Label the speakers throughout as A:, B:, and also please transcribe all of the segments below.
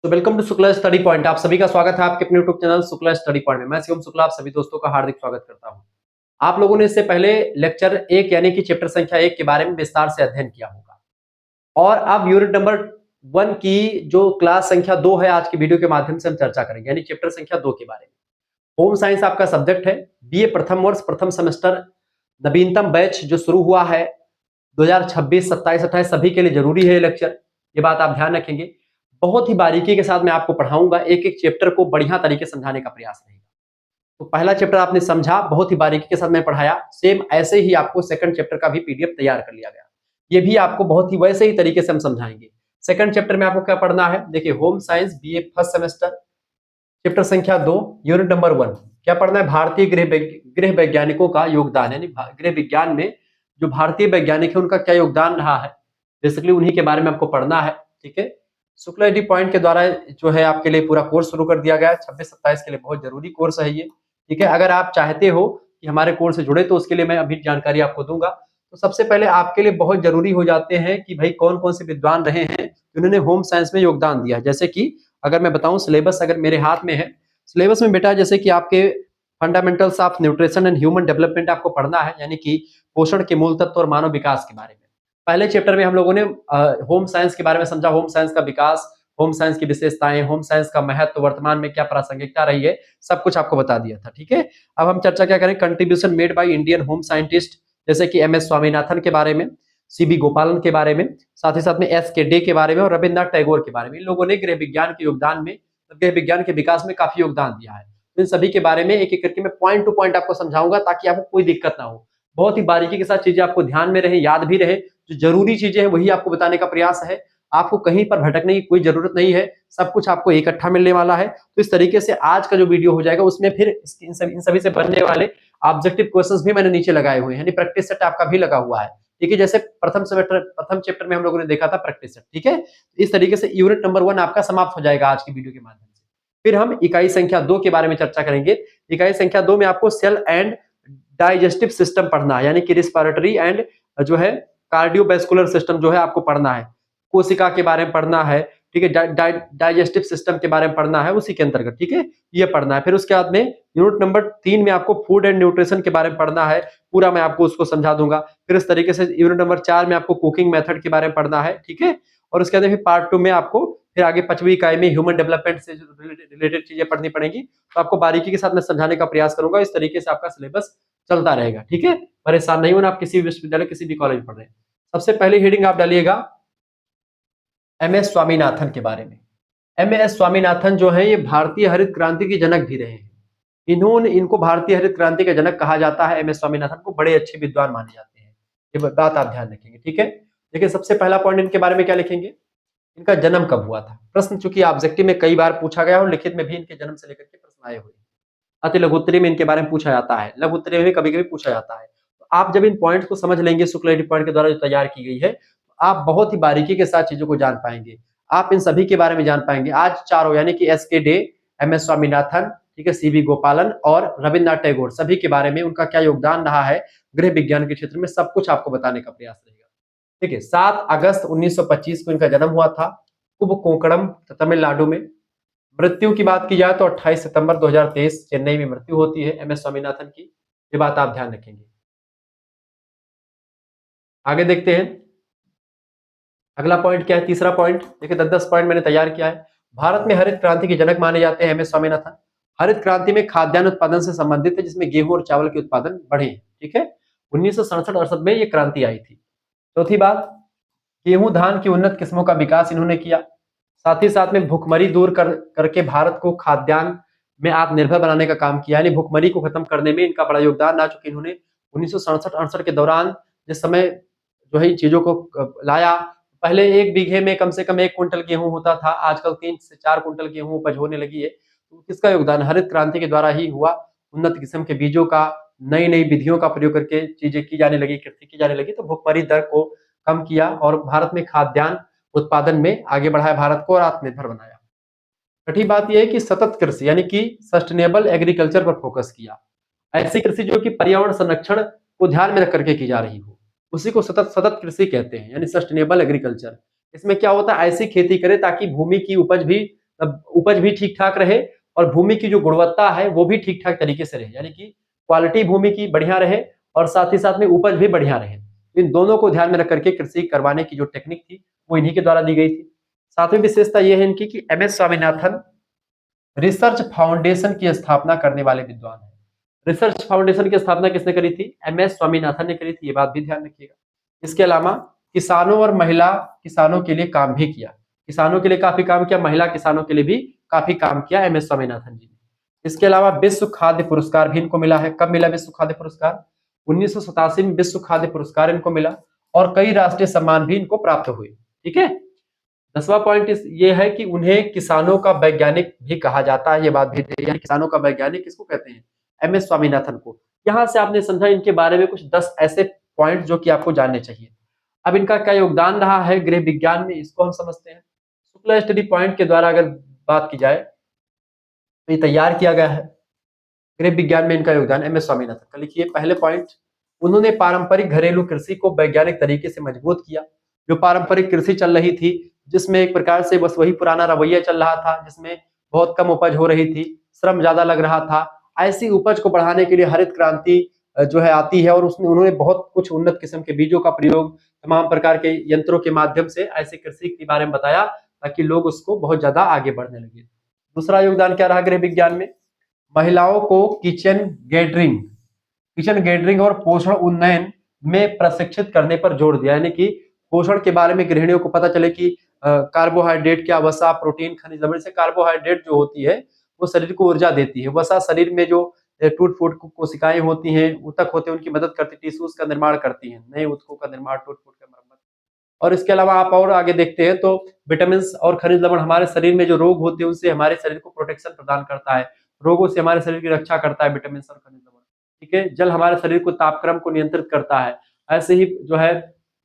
A: तो welcome to Shukla study point. आप सभी का स्वागत है आपके अपने YouTube channel Shukla study point में। मैं शिवम शुक्ला आप सभी दोस्तों का हार्दिक स्वागत करता हूं। आप लोगों ने इससे पहले लेक्चर 1 यानी कि चैप्टर संख्या 1 के बारे में विस्तार से अध्ययन किया होगा और अब यूनिट नंबर 1 की जो क्लास संख्या 2 है, आज की वीडियो के माध्यम से हम चर्चा करेंगे, यानी चैप्टर संख्या 2 के बारे में। होम साइंस आपका सब्जेक्ट है। बीए प्रथम वर्ष प्रथम सेमेस्टर नवीनतम बैच जो शुरू हुआ है 2026, 27, 28 सभी के लिए जरूरी है लेक्चर, ये बात आप ध्यान रखेंगे। बहुत ही बारीकी के साथ मैं आपको पढ़ाऊंगा, एक एक चैप्टर को बढ़िया तरीके से समझाने का प्रयास रहेगा। तो पहला चैप्टर आपने समझा, बहुत ही बारीकी के साथ मैं पढ़ाया, सेम ऐसे ही आपको सेकंड चैप्टर का भी पीडीएफ तैयार कर लिया गया। ये भी आपको बहुत ही वैसे ही तरीके से हम समझाएंगे। सेकंड चैप्टर में आपको क्या पढ़ना है, देखिए home science BA first semester chapter संख्या 2 यूनिट नंबर 1 क्या पढ़ना है, भारतीय गृह वैज्ञानिकों का योगदान, यानी गृह विज्ञान में जो भारतीय वैज्ञानिक है उनका क्या योगदान रहा है, बेसिकली उन्हीं के बारे में आपको पढ़ना है। ठीक है, शुक्ला स्टडी पॉइंट के द्वारा जो है आपके लिए पूरा कोर्स शुरू कर दिया गया है। 26-27 के लिए बहुत जरूरी कोर्स है ये। ठीक है, अगर आप चाहते हो कि हमारे कोर्स से जुड़े तो उसके लिए मैं अभी जानकारी आपको दूंगा। तो सबसे पहले आपके लिए बहुत जरूरी हो जाते हैं कि भाई कौन कौन से विद्वान रहे हैं जिन्होंने होम साइंस में योगदान दिया है। जैसे कि अगर मैं बताऊं सिलेबस अगर मेरे हाथ में है, सिलेबस में बेटा जैसे कि आपके fundamentals of nutrition and human development आपको पढ़ना है, यानी कि पोषण के मूल तत्व और मानव विकास के बारे में। पहले चैप्टर में हम लोगों ने होम साइंस के बारे में समझा, होम साइंस का विकास, होम साइंस की विशेषताएं, होम साइंस का महत्व, वर्तमान में क्या प्रासंगिकता रही है, सब कुछ आपको बता दिया था। ठीक है, अब हम चर्चा क्या करें, contribution made by Indian home scientist, जैसे कि एम एस स्वामीनाथन के बारे में, सीबी गोपालन के बारे में, साथ ही साथ में एस के डे के बारे में और रविन्द्रनाथ टैगोर के बारे में। इन लोगों ने गृह विज्ञान के योगदान में, गृह विज्ञान के विकास में काफी योगदान दिया है। इन सभी के बारे में एक एक करके मैं पॉइंट टू पॉइंट आपको समझाऊंगा ताकि आपको कोई दिक्कत ना हो। बहुत ही बारीकी के साथ चीजें आपको ध्यान में रहे, याद भी रहे, जो जरूरी चीजें हैं वही आपको बताने का प्रयास है। आपको कहीं पर भटकने की कोई जरूरत नहीं है, सब कुछ आपको इकट्ठा मिलने वाला है। तो इस तरीके से आज का जो वीडियो हो जाएगा उसमें फिर इन सभी से बनने वाले ऑब्जेक्टिव क्वेश्चंस भी मैंने नीचे लगाए हुए हैं, यानी प्रैक्टिस सेट आपका भी लगा हुआ है। ठीक है, जैसे प्रथम चैप्टर में हम लोगों ने देखा था प्रैक्टिस सेट। ठीक है, इस तरीके से यूनिट नंबर 1 आपका समाप्त हो जाएगा आज की वीडियो के माध्यम से। फिर हम इकाई संख्या 2 के बारे में चर्चा करेंगे। इकाई संख्या 2 में आपको सेल एंड डाइजेस्टिव सिस्टम पढ़ना है, यानी कि रिस्पिरेटरी एंड जो है कार्डियोवैस्कुलर सिस्टम जो है आपको पढ़ना है, कोशिका के बारे में पढ़ना है। ठीक है, डाइजेस्टिव सिस्टम के बारे में पढ़ना है उसी के अंतर्गत। ठीक है, ये पढ़ना है। फिर उसके बाद में यूनिट नंबर 3 में आपको फूड एंड न्यूट्रिशन के बारे में पढ़ना है, पूरा मैं आपको उसको समझा दूंगा। फिर इस तरीके से यूनिट नंबर 4 में आपको कुकिंग मेथड के बारे में पढ़ना है। ठीक है, और उसके बाद फिर पार्ट 2 में आपको फिर आगे 5वीं इकाई में ह्यूमन डेवलपमेंट से रिलेटेड चीजें पढ़नी पड़ेंगी। तो आपको बारीकी के साथ मैं समझाने का प्रयास करूंगा। इस तरीके से आपका सिलेबस चलता रहेगा। ठीक है, परेशान नहीं होना, आप किसी भी विश्वविद्यालय किसी भी कॉलेज में पढ़ रहे हैं। सबसे पहले हेडिंग आप डालिएगा एम एस स्वामीनाथन के बारे में। एम एस स्वामीनाथन जो है ये भारतीय हरित क्रांति के जनक भी रहे हैं। इनको भारतीय हरित क्रांति का जनक कहा जाता है। एम एस स्वामीनाथन को बड़े अच्छे विद्वान माने जाते हैं, ये बात आप ध्यान रखेंगे। ठीक है, देखिए सबसे पहला पॉइंट इनके बारे में क्या लिखेंगे, इनका जन्म कब हुआ था। प्रश्न चूंकि ऑब्जेक्टिव में कई बार पूछा गया और लिखित में भी इनके जन्म से लेकर के प्रश्न आए हुए हैं। अति लघु उत्तरी में इनके बारे में पूछा जाता है, लघु उत्तरी में भी कभी कभी पूछा जाता है। तो आप जब इन पॉइंट को समझ लेंगे शुक्ला स्टडी पॉइंट के द्वारा जो तैयार की गई है, तो आप बहुत ही बारीकी के साथ चीजों को जान पाएंगे। आप इन सभी के बारे में जान पाएंगे। आज चारों यानी कि एस के डे, एम एस स्वामीनाथन, ठीक है, सीवी गोपालन और रविन्द्रनाथ टैगोर, सभी के बारे में उनका क्या योगदान रहा है गृह विज्ञान के क्षेत्र में, सब कुछ आपको बताने का प्रयास रहेगा। ठीक है, 7 अगस्त 1925 को इनका जन्म हुआ था कुंभकोणम तमिलनाडु में। मृत्यु की बात की जाए तो 28 सितंबर 2023 चेन्नई में मृत्यु होती है एम एस स्वामीनाथन की। ये बात आप ध्यान रखेंगे। आगे देखते हैं अगला पॉइंट क्या है, तीसरा पॉइंट। देखिए 10-10 पॉइंट मैंने तैयार किया है। भारत में हरित क्रांति के जनक माने जाते हैं एम एस स्वामीनाथन। हरित क्रांति में खाद्यान्न उत्पादन से संबंधित है, जिसमें गेहूं और चावल के उत्पादन बढ़े। ठीक है, 1967-68 में ये क्रांति आई थी। चौथी बात, गेहूं धान की उन्नत किस्मों का विकास इन्होंने किया। साथ ही साथ में भुखमरी दूर करके भारत को खाद्यान्न में आत्मनिर्भर बनाने का काम किया, यानी भुखमरी को खत्म करने में इनका बड़ा योगदान रहा। चूंकि इन्होंने 1967-68 के दौरान जिस समय जो है चीजों को लाया, पहले एक बीघे में कम से कम 1 क्विंटल गेहूं होता था, आजकल 3 से 4 क्विंटल गेहूं उपज होने लगी है। तो किसका योगदान, हरित क्रांति के द्वारा ही हुआ। उन्नत किस्म के बीजों का, नई नई विधियों का प्रयोग करके चीजें की जाने लगी, कृषि की जाने लगी, तो भुखमरी दर को कम किया और भारत में खाद्यान्न उत्पादन में आगे बढ़ाया भारत को और आत्मनिर्भर बनाया। छठी बात यह है कि सतत कृषि यानी कि सस्टेनेबल एग्रीकल्चर पर फोकस किया। ऐसी कृषि जो कि पर्यावरण संरक्षण को ध्यान में रख करके की जा रही हो, उसी को सतत सतत कृषि कहते हैं, यानी सस्टेनेबल एग्रीकल्चर। इसमें क्या होता है, ऐसी खेती करे ताकि भूमि की उपज भी मतलब उपज भी ठीक ठाक रहे और भूमि की जो गुणवत्ता है वो भी ठीक ठाक तरीके से रहे, यानी कि क्वालिटी भूमि की बढ़िया रहे और साथ ही साथ में उपज भी बढ़िया रहे। इन दोनों को ध्यान में रख करके कृषि करवाने की जो टेक्निक थी वो इन्हीं के द्वारा दी गई थी। सातवीं विशेषता ये है इनकी कि M S Swaminathan research foundation की स्थापना करने वाले विद्वान हैं। रिसर्च फाउंडेशन की स्थापना किसने करी थी? एम एस स्वामीनाथन ने करी थी, ये बात भी ध्यान रखिएगा। इसके अलावा किसानों और महिला किसानों के लिए काम भी किया, किसानों के लिए काफी काम किया, महिला किसानों के लिए भी काफी काम किया एम एस स्वामीनाथन जी ने। इसके अलावा विश्व खाद्य पुरस्कार भी इनको मिला है। कब मिला विश्व खाद्य पुरस्कार? 1987 में विश्व खाद्य पुरस्कार इनको मिला और कई राष्ट्रीय सम्मान भी इनको प्राप्त हुए। ठीक है। 10वां पॉइंट ये है कि उन्हें किसानों का वैज्ञानिक भी कहा जाता है, ये बात भी, यानी किसानों का वैज्ञानिक किसको कहते हैं? एम एस स्वामीनाथन को। यहां से आपने समझा इनके बारे में कुछ 10 ऐसे पॉइंट जो कि आपको जानने चाहिए। अब इनका क्या योगदान रहा है गृह विज्ञान में, इसको हम समझते हैं। शुक्ला स्टडी पॉइंट के द्वारा अगर बात की जाए तो ये तैयार किया गया है। गृह विज्ञान में इनका योगदान एम एस स्वामीनाथन का। लिखिए पहले पॉइंट, उन्होंने पारंपरिक घरेलू कृषि को वैज्ञानिक तरीके से मजबूत किया। जो पारंपरिक कृषि चल रही थी जिसमें एक प्रकार से बस वही पुराना रवैया चल रहा था, जिसमें बहुत कम उपज हो रही थी, श्रम ज्यादा लग रहा था, ऐसी उपज को बढ़ाने के लिए हरित क्रांति जो है आती है और उसमें उन्होंने बहुत कुछ उन्नत किस्म के बीजों का प्रयोग, तमाम प्रकार के यंत्रों के माध्यम से ऐसे कृषि के बारे में बताया ताकि लोग उसको बहुत ज्यादा आगे बढ़ने लगे। दूसरा योगदान क्या रहा गृह विज्ञान में? महिलाओं को किचन गैदरिंग और पोषण उन्नयन में प्रशिक्षित करने पर जोर दिया, यानी कि पोषण के बारे में गृहिणियों को पता चले कि कार्बोहाइड्रेट क्या, वसा, प्रोटीन, खनिज लवण से कार्बोहाइड्रेट जो होती है वो शरीर को ऊर्जा देती है, वसा शरीर में जो टूट फूट कोशिकाएं होती हैं, ऊतक होते हैं, उनकी मदद करती, टिश्यूज का निर्माण करती हैं, नए ऊतकों का निर्माण, टूट फूट का मरम्मत। और इसके अलावा आप और आगे देखते हैं तो विटामिन और खनिज लवण हमारे शरीर में जो रोग होते हैं उनसे हमारे शरीर को प्रोटेक्शन प्रदान करता है, रोगों से हमारे शरीर की रक्षा करता है विटामिन और खनिज लवण। ठीक है। जल हमारे शरीर को तापक्रम को नियंत्रित करता है। ऐसे ही जो है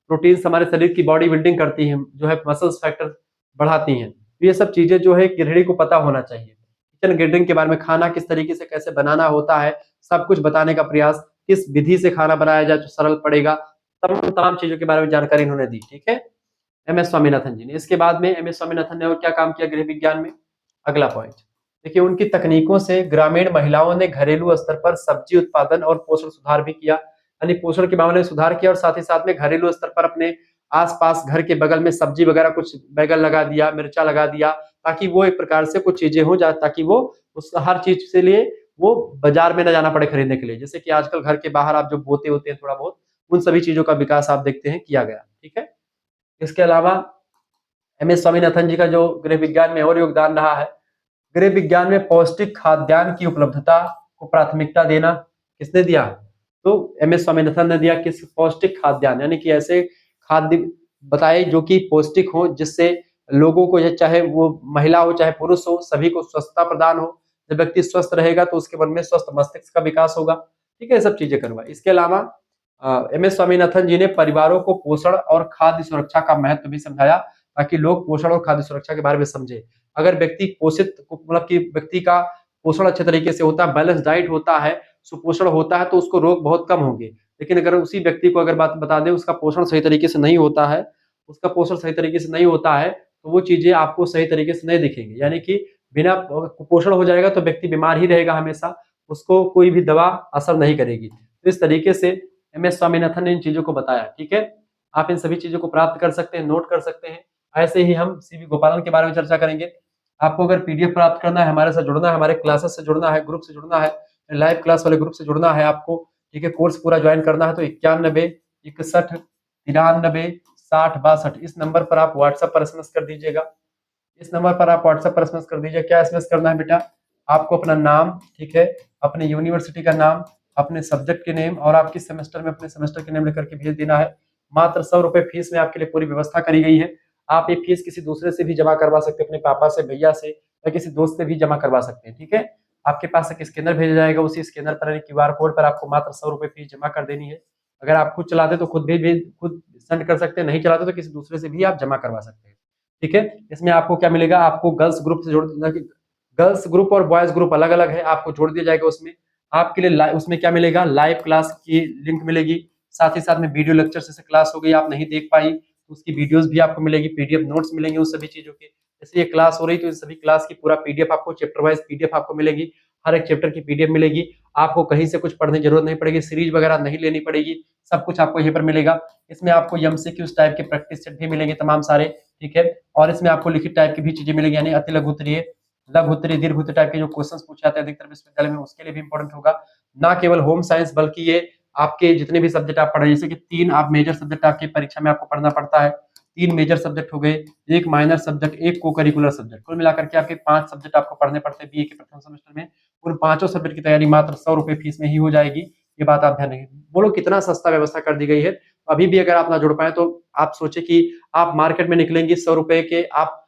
A: प्रोटीन्स हमारे शरीर की बॉडी बिल्डिंग करती हैं, जो है मसल्स फैक्टर बढ़ाती हैं। तो ये सब चीजें जो है गृहिणी को पता होना चाहिए। किचन गार्डनिंग के बारे में, खाना किस तरीके से कैसे बनाना होता है, सब कुछ बताने का प्रयास, किस विधि से खाना बनाया जाए जो सरल पड़ेगा, तमाम चीजों के बारे में जानकारी इन्होंने दी। ठीक है, एम एस स्वामीनाथन जी ने। इसके बाद में एम एस स्वामीनाथन ने और क्या काम किया गृह विज्ञान में? अगला पॉइंट देखिए, उनकी तकनीकों से ग्रामीण महिलाओं ने घरेलू स्तर पर सब्जी उत्पादन और पोषण सुधार भी किया, यानी पोषण के मामले में सुधार किया और साथ ही साथ में घरेलू स्तर पर अपने आसपास घर के बगल में सब्जी वगैरह कुछ बैगन लगा दिया, मिर्चा लगा दिया, ताकि वो एक प्रकार से कुछ चीजें हो जाए, ताकि वो उस हर चीज से लिए वो बाजार में न जाना पड़े खरीदने के लिए। जैसे कि आजकल घर के बाहर आप जो बोते होते हैं थोड़ा बहुत, उन सभी चीजों का विकास आप देखते हैं किया गया। ठीक है। इसके अलावा एम एस स्वामीनाथन जी का जो गृह विज्ञान में और योगदान रहा है, गृह विज्ञान में पौष्टिक खाद्यान्न की उपलब्धता को प्राथमिकता देना किसने दिया? तो एम एस स्वामीनाथन ने दिया। किस? पौष्टिक खाद्यान्न, यानी कि ऐसे खाद्य बताए जो कि पौष्टिक हो, जिससे लोगों को, चाहे वो महिला हो चाहे पुरुष हो, सभी को स्वस्थता प्रदान हो। जब व्यक्ति स्वस्थ रहेगा तो उसके मन में स्वस्थ मस्तिष्क का विकास होगा। ठीक है, सब चीजें करवाई। इसके अलावा एम एस स्वामीनाथन जी ने परिवारों को पोषण और खाद्य सुरक्षा का महत्व भी समझाया, ताकि लोग पोषण और खाद्य सुरक्षा के बारे में समझे। अगर व्यक्ति पोषित, मतलब कि व्यक्ति का पोषण अच्छे तरीके से होता है, बैलेंस डाइट होता है, सुपोषण होता है, तो उसको रोग बहुत कम होंगे। लेकिन अगर उसी व्यक्ति को अगर बात बता दें उसका पोषण सही तरीके से नहीं होता है, तो वो चीजें आपको सही तरीके से नहीं दिखेंगी, यानी कि बिना कुपोषण हो जाएगा तो व्यक्ति बीमार ही रहेगा हमेशा, उसको कोई भी दवा असर नहीं करेगी। तो इस तरीके से एम एस स्वामीनाथन ने इन चीजों को बताया। ठीक है, आप इन सभी चीजों को प्राप्त कर सकते हैं, नोट कर सकते हैं। ऐसे ही हम सीवी गोपालन के बारे में चर्चा करेंगे। आपको अगर पीडीएफ प्राप्त करना है, हमारे साथ जुड़ना है, हमारे क्लासेस से जुड़ना है, ग्रुप से जुड़ना है, लाइव क्लास वाले ग्रुप से जुड़ना है आपको, ठीक है, कोर्स पूरा ज्वाइन करना है, तो 91 61 93 60 62 इस नंबर पर आप व्हाट्सएप पर एसएमएस कर दीजिएगा। इस नंबर पर आप व्हाट्सएप पर एसएमएस कर दीजिए। क्या एसएमएस करना है बेटा? आपको अपना नाम, ठीक है, अपने यूनिवर्सिटी का नाम, अपने सब्जेक्ट के नेम और आप किस सेमेस्टर में अपने सेमेस्टर के नेम लेकर के भेज देना है। मात्र 100 रुपए फीस में आपके लिए पूरी व्यवस्था करी गई है। आप ये फीस किसी दूसरे से भी जमा करवा सकते हैं, अपने पापा से, भैया से या किसी दोस्त से भी जमा करवा सकते हैं। ठीक है, आपके पास एक स्कैनर भेजा जाएगा, उसी स्कैनर पर क्यूआर कोड पर आपको मात्र 100 रुपए फीस जमा कर देनी है। अगर आप खुद चलाते तो खुद सेंड कर सकते हैं, नहीं चलाते तो किसी दूसरे से भी आप जमा करवा सकते हैं। ठीक है, इसमें आपको क्या मिलेगा? आपको गर्ल्स ग्रुप से जोड़, गर्ल्स ग्रुप और बॉयज ग्रुप अलग अलग है, आपको जोड़ दिया जाएगा। उसमें आपके लिए उसमें क्या मिलेगा? लाइव क्लास की लिंक मिलेगी, साथ ही साथ में वीडियो लेक्चर से क्लास हो गई आप नहीं देख पाई तो उसकी वीडियोस भी आपको मिलेगी, पीडीएफ नोट्स मिलेंगे उस सभी चीजों के। जैसे ये क्लास हो रही तो इन सभी क्लास की पूरा पीडीएफ आपको चैप्टर वाइज पीडीएफ आपको मिलेगी, हर एक चैप्टर की पीडीएफ मिलेगी। आपको कहीं से कुछ पढ़ने की जरूरत नहीं पड़ेगी, सीरीज वगैरह नहीं लेनी पड़ेगी, सब कुछ आपको यहीं पर मिलेगा। इसमें आपको एमसीक्यूज टाइप के प्रैक्टिस सेट भी मिलेंगे तमाम सारे, ठीक है। और इसमें आपको लिखित टाइप की भी चीजें मिलेगी, यानी अति लघु उत्तरीय, लघु उत्तरीय, दीर्घ उत्तरीय टाइप के जो क्वेश्चंस पूछे जाते हैं अधिकतर विश्वविद्यालय में, उसके लिए भी इंपॉर्टेंट होगा। ना केवल होम साइंस बल्कि ये आपके जितने भी सब्जेक्ट आप पढ़ रहे हैं, जैसे कि 3 आप मेजर सब्जेक्ट आपकी परीक्षा में आपको पढ़ना पड़ता है, 3 मेजर सब्जेक्ट हो गए, 1 माइनर सब्जेक्ट, 1 को करिकुलर सब्जेक्ट, कुल मिलाकर के आपके 5 सब्जेक्ट आपको पढ़ने पड़ते हैं बीए के प्रथम सेमेस्टर में। उन पांचों सब्जेक्ट की तैयारी मात्र 100 रुपए फीस में ही हो जाएगी, ये बात आप ध्यान रखें। बोलो कितना सस्ता व्यवस्था कर दी गई है। अभी भी अगर आप ना जुड़ पाए तो आप सोचे कि आप मार्केट में निकलेंगे 100 रुपए के, आप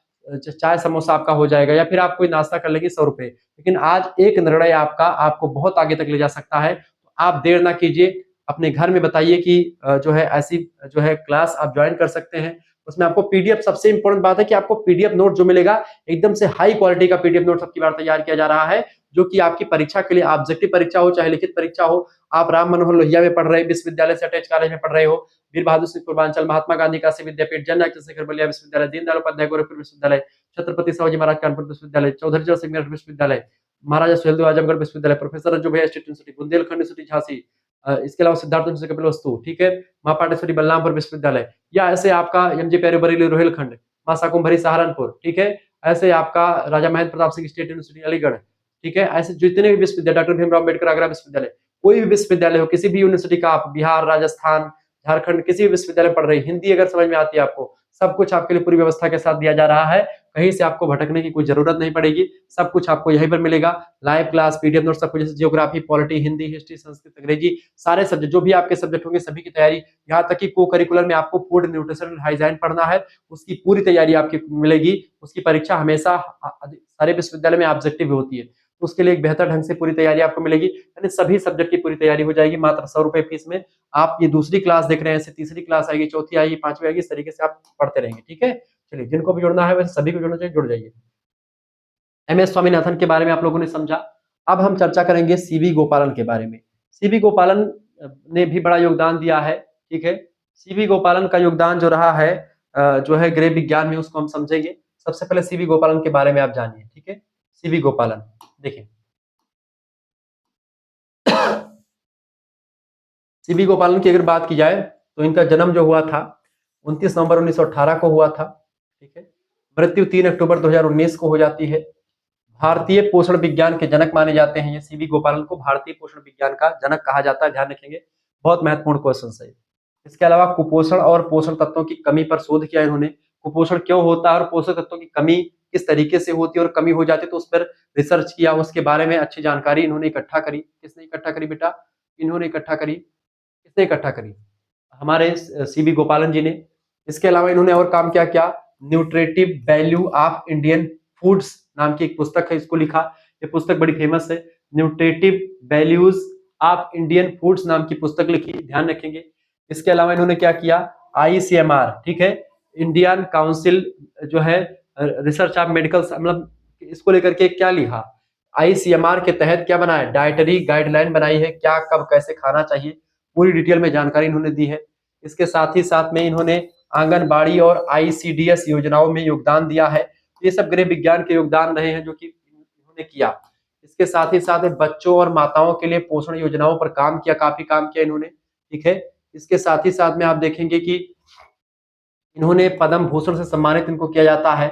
A: चाय समोसा आपका हो जाएगा, या फिर आप कोई नाश्ता कर लेंगे 100 रुपए, लेकिन आज एक निर्णय आपका आपको बहुत आगे तक ले जा सकता है। तो आप देर ना कीजिए, अपने घर में बताइए कि जो है ऐसी जो है क्लास आप ज्वाइन कर सकते हैं। उसमें आपको पीडीएफ, सबसे इंपॉर्टेंट बात है कि आपको पीडीएफ नोट जो मिलेगा एकदम से हाई क्वालिटी का पीडीएफ नोट सबकी बार तैयार किया जा रहा है, जो कि आपकी परीक्षा के लिए, ऑब्जेक्टिव परीक्षा हो चाहे लिखित परीक्षा हो, आप राम मनोहर लोहिया में पढ़ रहे, विश्वविद्यालय से अटैच कॉलेज में पढ़ रहे हो, वीर बहादुर सिंह पूर्वांचल, महात्मा गांधी काशी विद्यापीठ, जन नायक चंद्रशेखर बलिया विश्वविद्यालय, दीनदयाल उपाध्याय गोरखपुर विश्वविद्यालय, छत्रपति शिवाजी महाराज कानपुर विश्वविद्यालय, चौधरी चरण सिंह मेरठ विश्वविद्यालय, महाराजा सुहेलदेव आजमगढ़ विश्वविद्यालय, प्रोफेसर रंजू भैया state university, Bundelkhand university Jhansi, इसके अलावा सिद्धार्थ यूनिवर्सिटी कपिलवस्तु, ठीक है, मां पाटेश्वरी बलरामपुर विश्वविद्यालय, या ऐसे आपका एमजी पैरी बरेली रोहिलखंड, मां शाकुंभरी सहारनपुर, ठीक है, ऐसे आपका राजा महेंद्र प्रताप सिंह स्टेट यूनिवर्सिटी अलीगढ़, ठीक है, ऐसे जितने भी विश्वविद्यालय, डॉक्टर भीमराव अम्बेडकर आगरा विश्वविद्यालय, कोई भी विश्वविद्यालय हो, किसी भी यूनिवर्सिटी का, आप बिहार, राजस्थान, झारखंड, किसी भी विश्वविद्यालय में पढ़ रहे, हिंदी अगर समझ में आती है आपको, सब कुछ आपके लिए पूरी व्यवस्था के साथ दिया जा रहा है। कहीं से आपको भटकने की कोई जरूरत नहीं पड़ेगी, सब कुछ आपको यहीं पर मिलेगा। लाइव क्लास, पीडीएफ नोट, सब कुछ, जैसे geography, polity, Hindi, history, Sanskrit, अंग्रेजी, सारे सब्जेक्ट जो भी आपके सब्जेक्ट होंगे सभी की तैयारी, यहाँ तक कि को करिकुलर में आपको फूड, न्यूट्रिशन, हाइजीन पढ़ना है, उसकी पूरी तैयारी आपकी मिलेगी। उसकी परीक्षा हमेशा सारे विश्वविद्यालय में ऑब्जेक्टिव होती है, तो उसके लिए एक बेहतर ढंग से पूरी तैयारी आपको मिलेगी, यानी सभी सब्जेक्ट की पूरी तैयारी हो जाएगी मात्र 100 रुपए फीस में। आप ये दूसरी क्लास देख रहे हैं, ऐसे तीसरी क्लास आएगी, चौथी आएगी, पांचवी आएगी, इस तरीके से आप पढ़ते रहेंगे, ठीक है। चलिए, जिनको भी जुड़ना है वैसे सभी को जुड़ना चाहिए, जुड़ जाइए। एमएस स्वामीनाथन के बारे में आप लोगों ने समझा। अब हम चर्चा करेंगे सीवी गोपालन के बारे में। सीवी गोपालन ने भी बड़ा योगदान दिया है, ठीक है। सीवी गोपालन का योगदान जो रहा है जो है गृह विज्ञान में, उसको हम समझेंगे। सबसे पहले सीवी गोपालन के बारे में आप जानिए, ठीक है। सीवी गोपालन, देखिए सीवी गोपालन की अगर बात की जाए तो इनका जन्म जो हुआ था 29 नवंबर 1918 को हुआ था, ठीक है। मृत्यु 3 अक्टूबर 2019 को हो जाती है। भारतीय पोषण विज्ञान के जनक माने जाते हैं ये। सीवी गोपालन को भारतीय पोषण विज्ञान का जनक कहा जाता है, ध्यान रखेंगे, बहुत महत्वपूर्ण क्वेश्चन है। इसके अलावा कुपोषण और पोषण तत्वों की कमी पर शोध किया इन्होंने। कुपोषण क्यों होता है और पोषक तत्वों की कमी किस तरीके से होती है और कमी हो जाती है, तो उस पर रिसर्च किया, उसके बारे में अच्छी जानकारी इन्होंने इकट्ठा करी। किसने इकट्ठा करी बेटा? इन्होंने इकट्ठा करी। किसने इकट्ठा करी? हमारे सीवी गोपालन जी ने। इसके अलावा इन्होंने और काम क्या किया? Nutritive value of Indian foods नाम की एक पुस्तक है, इसको लिखा। ये पुस्तक बड़ी फेमस है, nutritive values of Indian foods नाम की पुस्तक लिखी, ध्यान रखेंगे। इसके अलावा इन्होंने क्या किया? आईसीएमआर, ठीक है, इंडियन काउंसिल जो है रिसर्च ऑफ मेडिकल, मतलब इसको लेकर के क्या लिखा? आईसीएमआर के तहत क्या बनाया? डाइटरी गाइडलाइन बनाई है, क्या कब कैसे खाना चाहिए, पूरी डिटेल में जानकारी इन्होंने दी है। इसके साथ ही साथ में इन्होंने आंगनबाड़ी और आईसीडीएस योजनाओं में योगदान दिया है। ये सब गृह विज्ञान के योगदान रहे हैं जो कि इन्होंने किया। इसके साथ ही साथ बच्चों और माताओं के लिए पोषण योजनाओं पर काम किया, काफी काम किया इन्होंने, ठीक है। इसके साथ ही साथ में आप देखेंगे कि इन्होंने पद्म भूषण से सम्मानित इनको किया जाता है,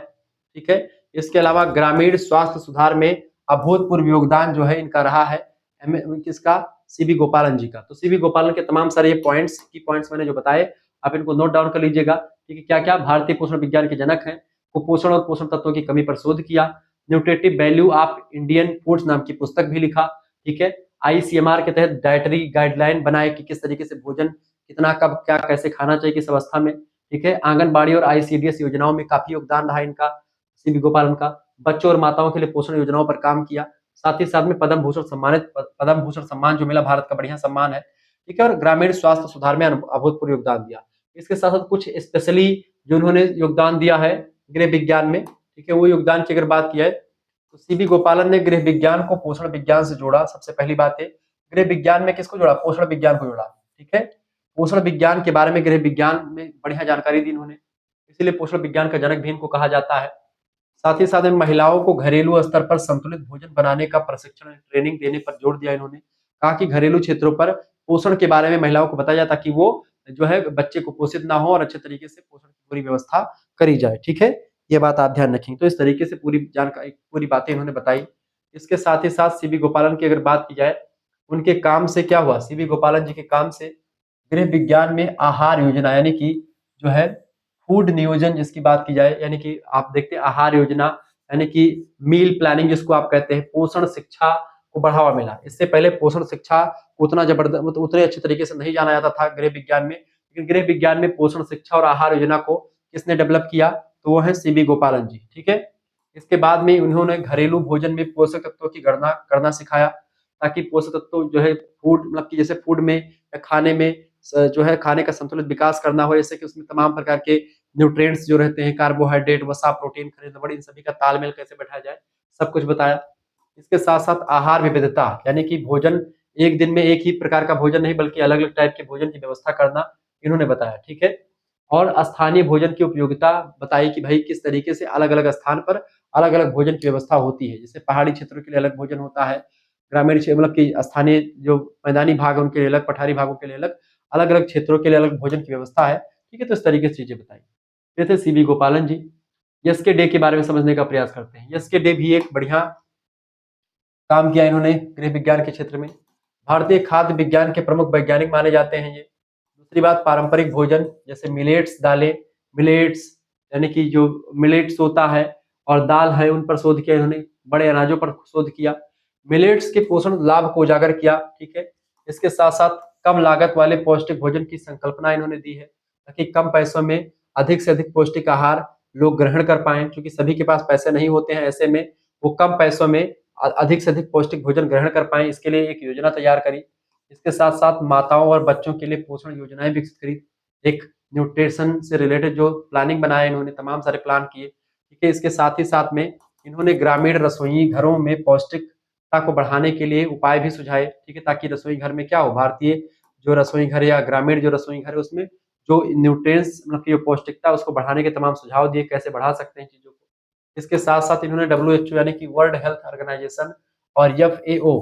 A: ठीक है। इसके अलावा ग्रामीण स्वास्थ्य सुधार में अभूतपूर्व योगदान जो है इनका रहा है, किसका? सीवी गोपालन जी का। तो सीवी गोपालन के तमाम सारे ये पॉइंट्स की पॉइंट्स मैंने जो बताए आप इनको नोट डाउन कर लीजिएगा, ठीक है। क्या क्या? भारतीय पोषण विज्ञान के जनक हैं, कुपोषण और पोषण तत्वों की कमी पर शोध किया, nutritive value of Indian foods नाम की पुस्तक भी लिखा, ठीक है। आईसीएमआर के तहत डाइटरी गाइडलाइन बनाए कि किस तरीके से भोजन कितना कब क्या कैसे खाना चाहिए किस अवस्था में, ठीक है। आंगनबाड़ी और आईसीडीएस योजनाओं में काफी योगदान रहा इनका, सीवी गोपालन का। बच्चों और माताओं के लिए पोषण योजनाओं पर काम किया, साथ ही साथ में पद्म भूषण सम्मानित, पद्म भूषण सम्मान जो मिला भारत का बढ़िया सम्मान है, ठीक है। और ग्रामीण स्वास्थ्य सुधार में अभूतपूर्व योगदान दिया। इसके साथ साथ कुछ स्पेशली जो उन्होंने योगदान दिया है गृह विज्ञान में, ठीक है, वो योगदान की अगर बात की है तो सीवी गोपालन ने गृह विज्ञान को पोषण विज्ञान से जोड़ा। सबसे पहली बात है, गृह विज्ञान में किसको जोड़ा? पोषण विज्ञान को जोड़ा, ठीक है। पोषण विज्ञान के बारे में गृह विज्ञान में बढ़िया जानकारी दी इन्होंने, इसीलिए पोषण विज्ञान का जनक भी इनको कहा जाता है। साथ ही साथ में महिलाओं को घरेलू स्तर पर संतुलित भोजन बनाने का प्रशिक्षण ट्रेनिंग देने पर जोर दिया इन्होंने। कहा कि घरेलू क्षेत्रों पर पोषण के बारे में महिलाओं को बताया जाए ताकि वो जो है बच्चे कुपोषित ना हो और अच्छे तरीके से पोषण की पूरी व्यवस्था करी जाए। ठीक है, ये बात आप ध्यान रखें। तो इस तरीके से पूरी जानकारी पूरी बातें इन्होंने बताई। इसके साथ ही साथ सीबी गोपालन की अगर बात की जाए, उनके काम से क्या हुआ, सीबी गोपालन जी के काम से गृह विज्ञान में आहार योजना यानी कि जो है फूड नियोजन जिसकी बात की जाए, यानी कि आप देखते हैं आहार योजना यानी कि मील प्लानिंग जिसको आप कहते हैं, पोषण शिक्षा को बढ़ावा मिला। इससे पहले पोषण शिक्षा को उतना जबरदस्त उतने अच्छे तरीके से नहीं जाना जाता था गृह विज्ञान में, लेकिन गृह विज्ञान में पोषण शिक्षा और आहार योजना को किसने डेवलप किया, तो वो है सीबी गोपालन जी। ठीक है, इसके बाद में उन्होंने घरेलू भोजन में पोषक तत्वों की गणना करना सिखाया ताकि पोषक तत्व जो है फूड मतलब कि जैसे फूड में या खाने में जो है खाने का संतुलित विकास करना हो, जैसे कि उसमें तमाम प्रकार के न्यूट्रिएंट्स जो रहते हैं, कार्बोहाइड्रेट, वसा, प्रोटीन, खनिज लवण, इन सभी का तालमेल कैसे बैठाया जाए, सब कुछ बताया। इसके साथ-साथ आहार विविधता यानी कि भोजन एक दिन में एक ही प्रकार का भोजन नहीं बल्कि अलग-अलग टाइप के भोजन की व्यवस्था करना इन्होंने बताया। ठीक है, और स्थानीय भोजन की उपयोगिता बताई कि भाई किस तरीके से अलग-अलग स्थान पर अलग-अलग भोजन की व्यवस्था होती है। जैसे पहाड़ी क्षेत्रों के लिए अलग भोजन होता है, ग्रामीण क्षेत्र मतलब कि स्थानीय जो मैदानी भाग है उनके लिए अलग, पठारी भागों के लिए अलग, अलग-अलग क्षेत्रों के लिए अलग भोजन की व्यवस्था है। ठीक है, तो इस तरीके से चीजें बताई। ये थे सीबी गोपालन जी। यस के डे के बारे में समझने का प्रयास करते हैं। यस के डे भी एक बढ़िया काम किया इन्होंने गृह विज्ञान के क्षेत्र में। भारतीय खाद्य विज्ञान के प्रमुख वैज्ञानिक माने जाते हैं ये। दूसरी बात, पारंपरिक भोजन जैसे मिलेट्स दालें, मिलेट्स यानी कि जो मिलेट्स होता है और दाल है, उन पर शोध किया इन्होंने, बड़े अनाजों पर शोध किया, मिलेट्स के पोषण लाभ को उजागर किया। ठीक है, इसके साथ साथ कम लागत वाले पौष्टिक भोजन की संकल्पना इन्होंने दी है ताकि कम पैसों में अधिक से अधिक पौष्टिक आहार लोग ग्रहण कर पाए, क्योंकि सभी के पास पैसे नहीं होते हैं, ऐसे में वो कम पैसों में अधिक से अधिक पौष्टिक भोजन ग्रहण कर पाए, इसके लिए एक योजना तैयार करी। इसके साथ साथ माताओं और बच्चों के लिए पोषण योजनाएं विकसित करी, एक न्यूट्रिशन से रिलेटेड जो प्लानिंग बनाए इन्होंने, तमाम सारे प्लान किए। ठीक है, इसके साथ ही साथ में इन्होंने ग्रामीण रसोई घरों में पौष्टिकता को बढ़ाने के लिए उपाय भी सुझाए। ठीक है, ताकि रसोई घर में क्या हो, भारतीय जो रसोई घर या ग्रामीण जो रसोई घर है उसमें जो न्यूट्रिएंट्स मतलब की पौष्टिकता उसको बढ़ाने के तमाम सुझाव दिए, कैसे बढ़ा सकते हैं चीजों को। इसके साथ साथ इन्होंने डब्ल्यूएचओ यानी कि वर्ल्ड हेल्थ ऑर्गेनाइजेशन और एफएओ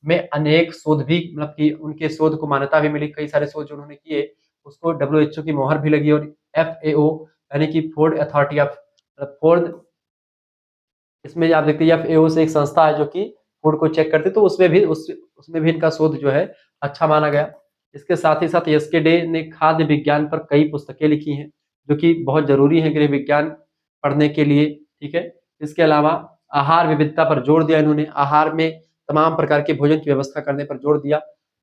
A: में अनेक शोध भी मतलब कि उनके शोध को मान्यता भी मिली, कई सारे शोध जो उन्होंने किए उसको डब्ल्यूएचओ की मोहर भी लगी। और एफएओ यानी कि फूड अथॉरिटी ऑफ फूड, इसमें आप देखते हैं एफएओ से एक संस्था है जो कि फूड को चेक करती है, तो उसमें भी इनका शोध जो है अच्छा माना गया। इसके साथ ही साथ एसके डे ने खाद्य विज्ञान पर कई पुस्तकें लिखी हैं जो कि बहुत जरूरी है गृह विज्ञान पढ़ने के लिए। ठीक है, इसके अलावा आहार विविधता पर जोर दिया इन्होंने, आहार में तमाम प्रकार के भोजन की व्यवस्था करने पर जोर दिया।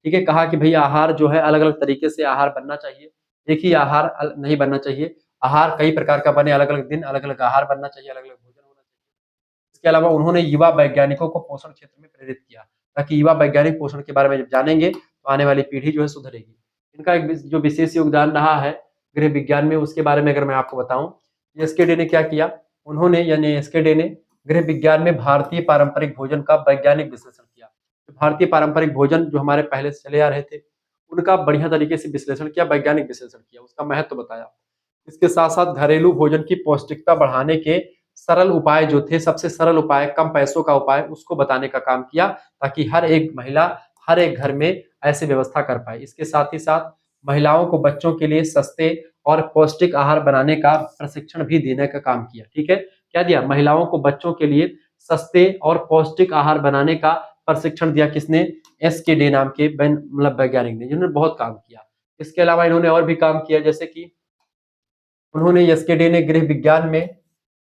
A: ठीक है, कहा कि भई आहार जो है अलग-अलग तरीके से आहार बनना चाहिए, एक ही आहार नहीं बनना चाहिए, आहार कई प्रकार का बने, अलग-अलग दिन अलग-अलग आहार बनना चाहिए, अलग-अलग भोजन होना चाहिए। इसके अलावा उन्होंने युवा वैज्ञानिकों को पोषण क्षेत्र में प्रेरित किया, ताकि युवा वैज्ञानिक पोषण के बारे में जब जानेंगे तो आने वाली पीढ़ी जो है सुधरेगी। इनका एक जो विशेष योगदान रहा है गृह विज्ञान में, उसके बारे में अगर मैं आपको बताऊं, एसके डे ने क्या किया, उन्होंने यानी एसके डे ने गृह विज्ञान में भारतीय पारंपरिक भोजन का वैज्ञानिक विश्लेषण किया। तो भारतीय पारंपरिक भोजन जो हमारे पहले से चले आ रहे थे उनका बढ़िया तरीके से विश्लेषण किया, वैज्ञानिक विश्लेषण किया, उसका महत्व बताया। इसके साथ साथ घरेलू भोजन की पौष्टिकता बढ़ाने के सरल उपाय जो थे, सबसे सरल उपाय, कम पैसों का उपाय, उसको बताने का काम किया ताकि हर एक महिला हर एक घर में ऐसी व्यवस्था कर पाए। इसके साथ ही साथ महिलाओं को बच्चों के लिए सस्ते और पौष्टिक आहार बनाने का प्रशिक्षण भी देने का काम किया। ठीक है, क्या दिया, महिलाओं को बच्चों के लिए सस्ते और पौष्टिक आहार बनाने का प्रशिक्षण दिया, किसने, एस के डे नाम के मतलब वैज्ञानिक ने, जिन्होंने बहुत काम किया। इसके अलावा इन्होंने और भी काम किया, जैसे कि उन्होंने एस के डे ने गृह विज्ञान में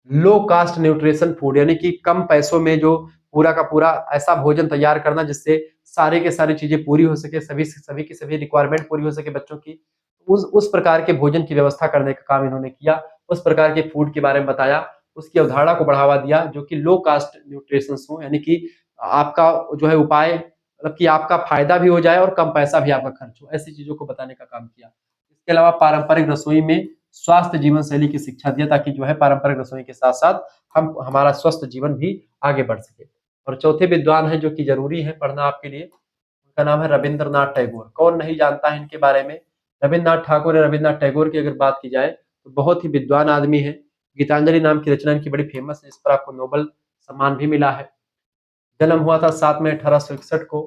A: लो कास्ट न्यूट्रिशन फूड यानी कि कम पैसों में जो पूरा का पूरा ऐसा भोजन तैयार करना जिससे सारे के सारी चीजें पूरी हो सके, सभी की सभी रिक्वायरमेंट पूरी हो सके बच्चों की, उस प्रकार के भोजन की व्यवस्था करने का काम इन्होंने किया। उस प्रकार के फूड के बारे में बताया, उसकी अवधारणा को बढ़ावा दिया जो कि लो कास्ट न्यूट्रिशन हो, यानी कि आपका जो है उपाय मतलब कि आपका फायदा भी हो जाए और कम पैसा भी आपका खर्च हो, ऐसी चीजों को बताने का काम किया। इसके अलावा पारंपरिक रसोई में स्वास्थ्य जीवन शैली की शिक्षा दिया ताकि जो है पारंपरिक रसोई के साथ साथ हम हमारा स्वस्थ जीवन भी आगे बढ़ सके। और चौथे विद्वान है जो कि जरूरी है पढ़ना आपके लिए, उनका नाम है रविंद्रनाथ टैगोर। कौन नहीं जानता है इनके बारे में, रविंद्रनाथ ठाकुर या रविंद्रनाथ टैगोर की अगर बात की जाए तो बहुत ही विद्वान आदमी है, गीतांजलि नाम की रचना इनकी बड़ी फेमस है, इस पर आपको नोबेल सम्मान भी मिला है। जन्म हुआ था 7 मई 1861 को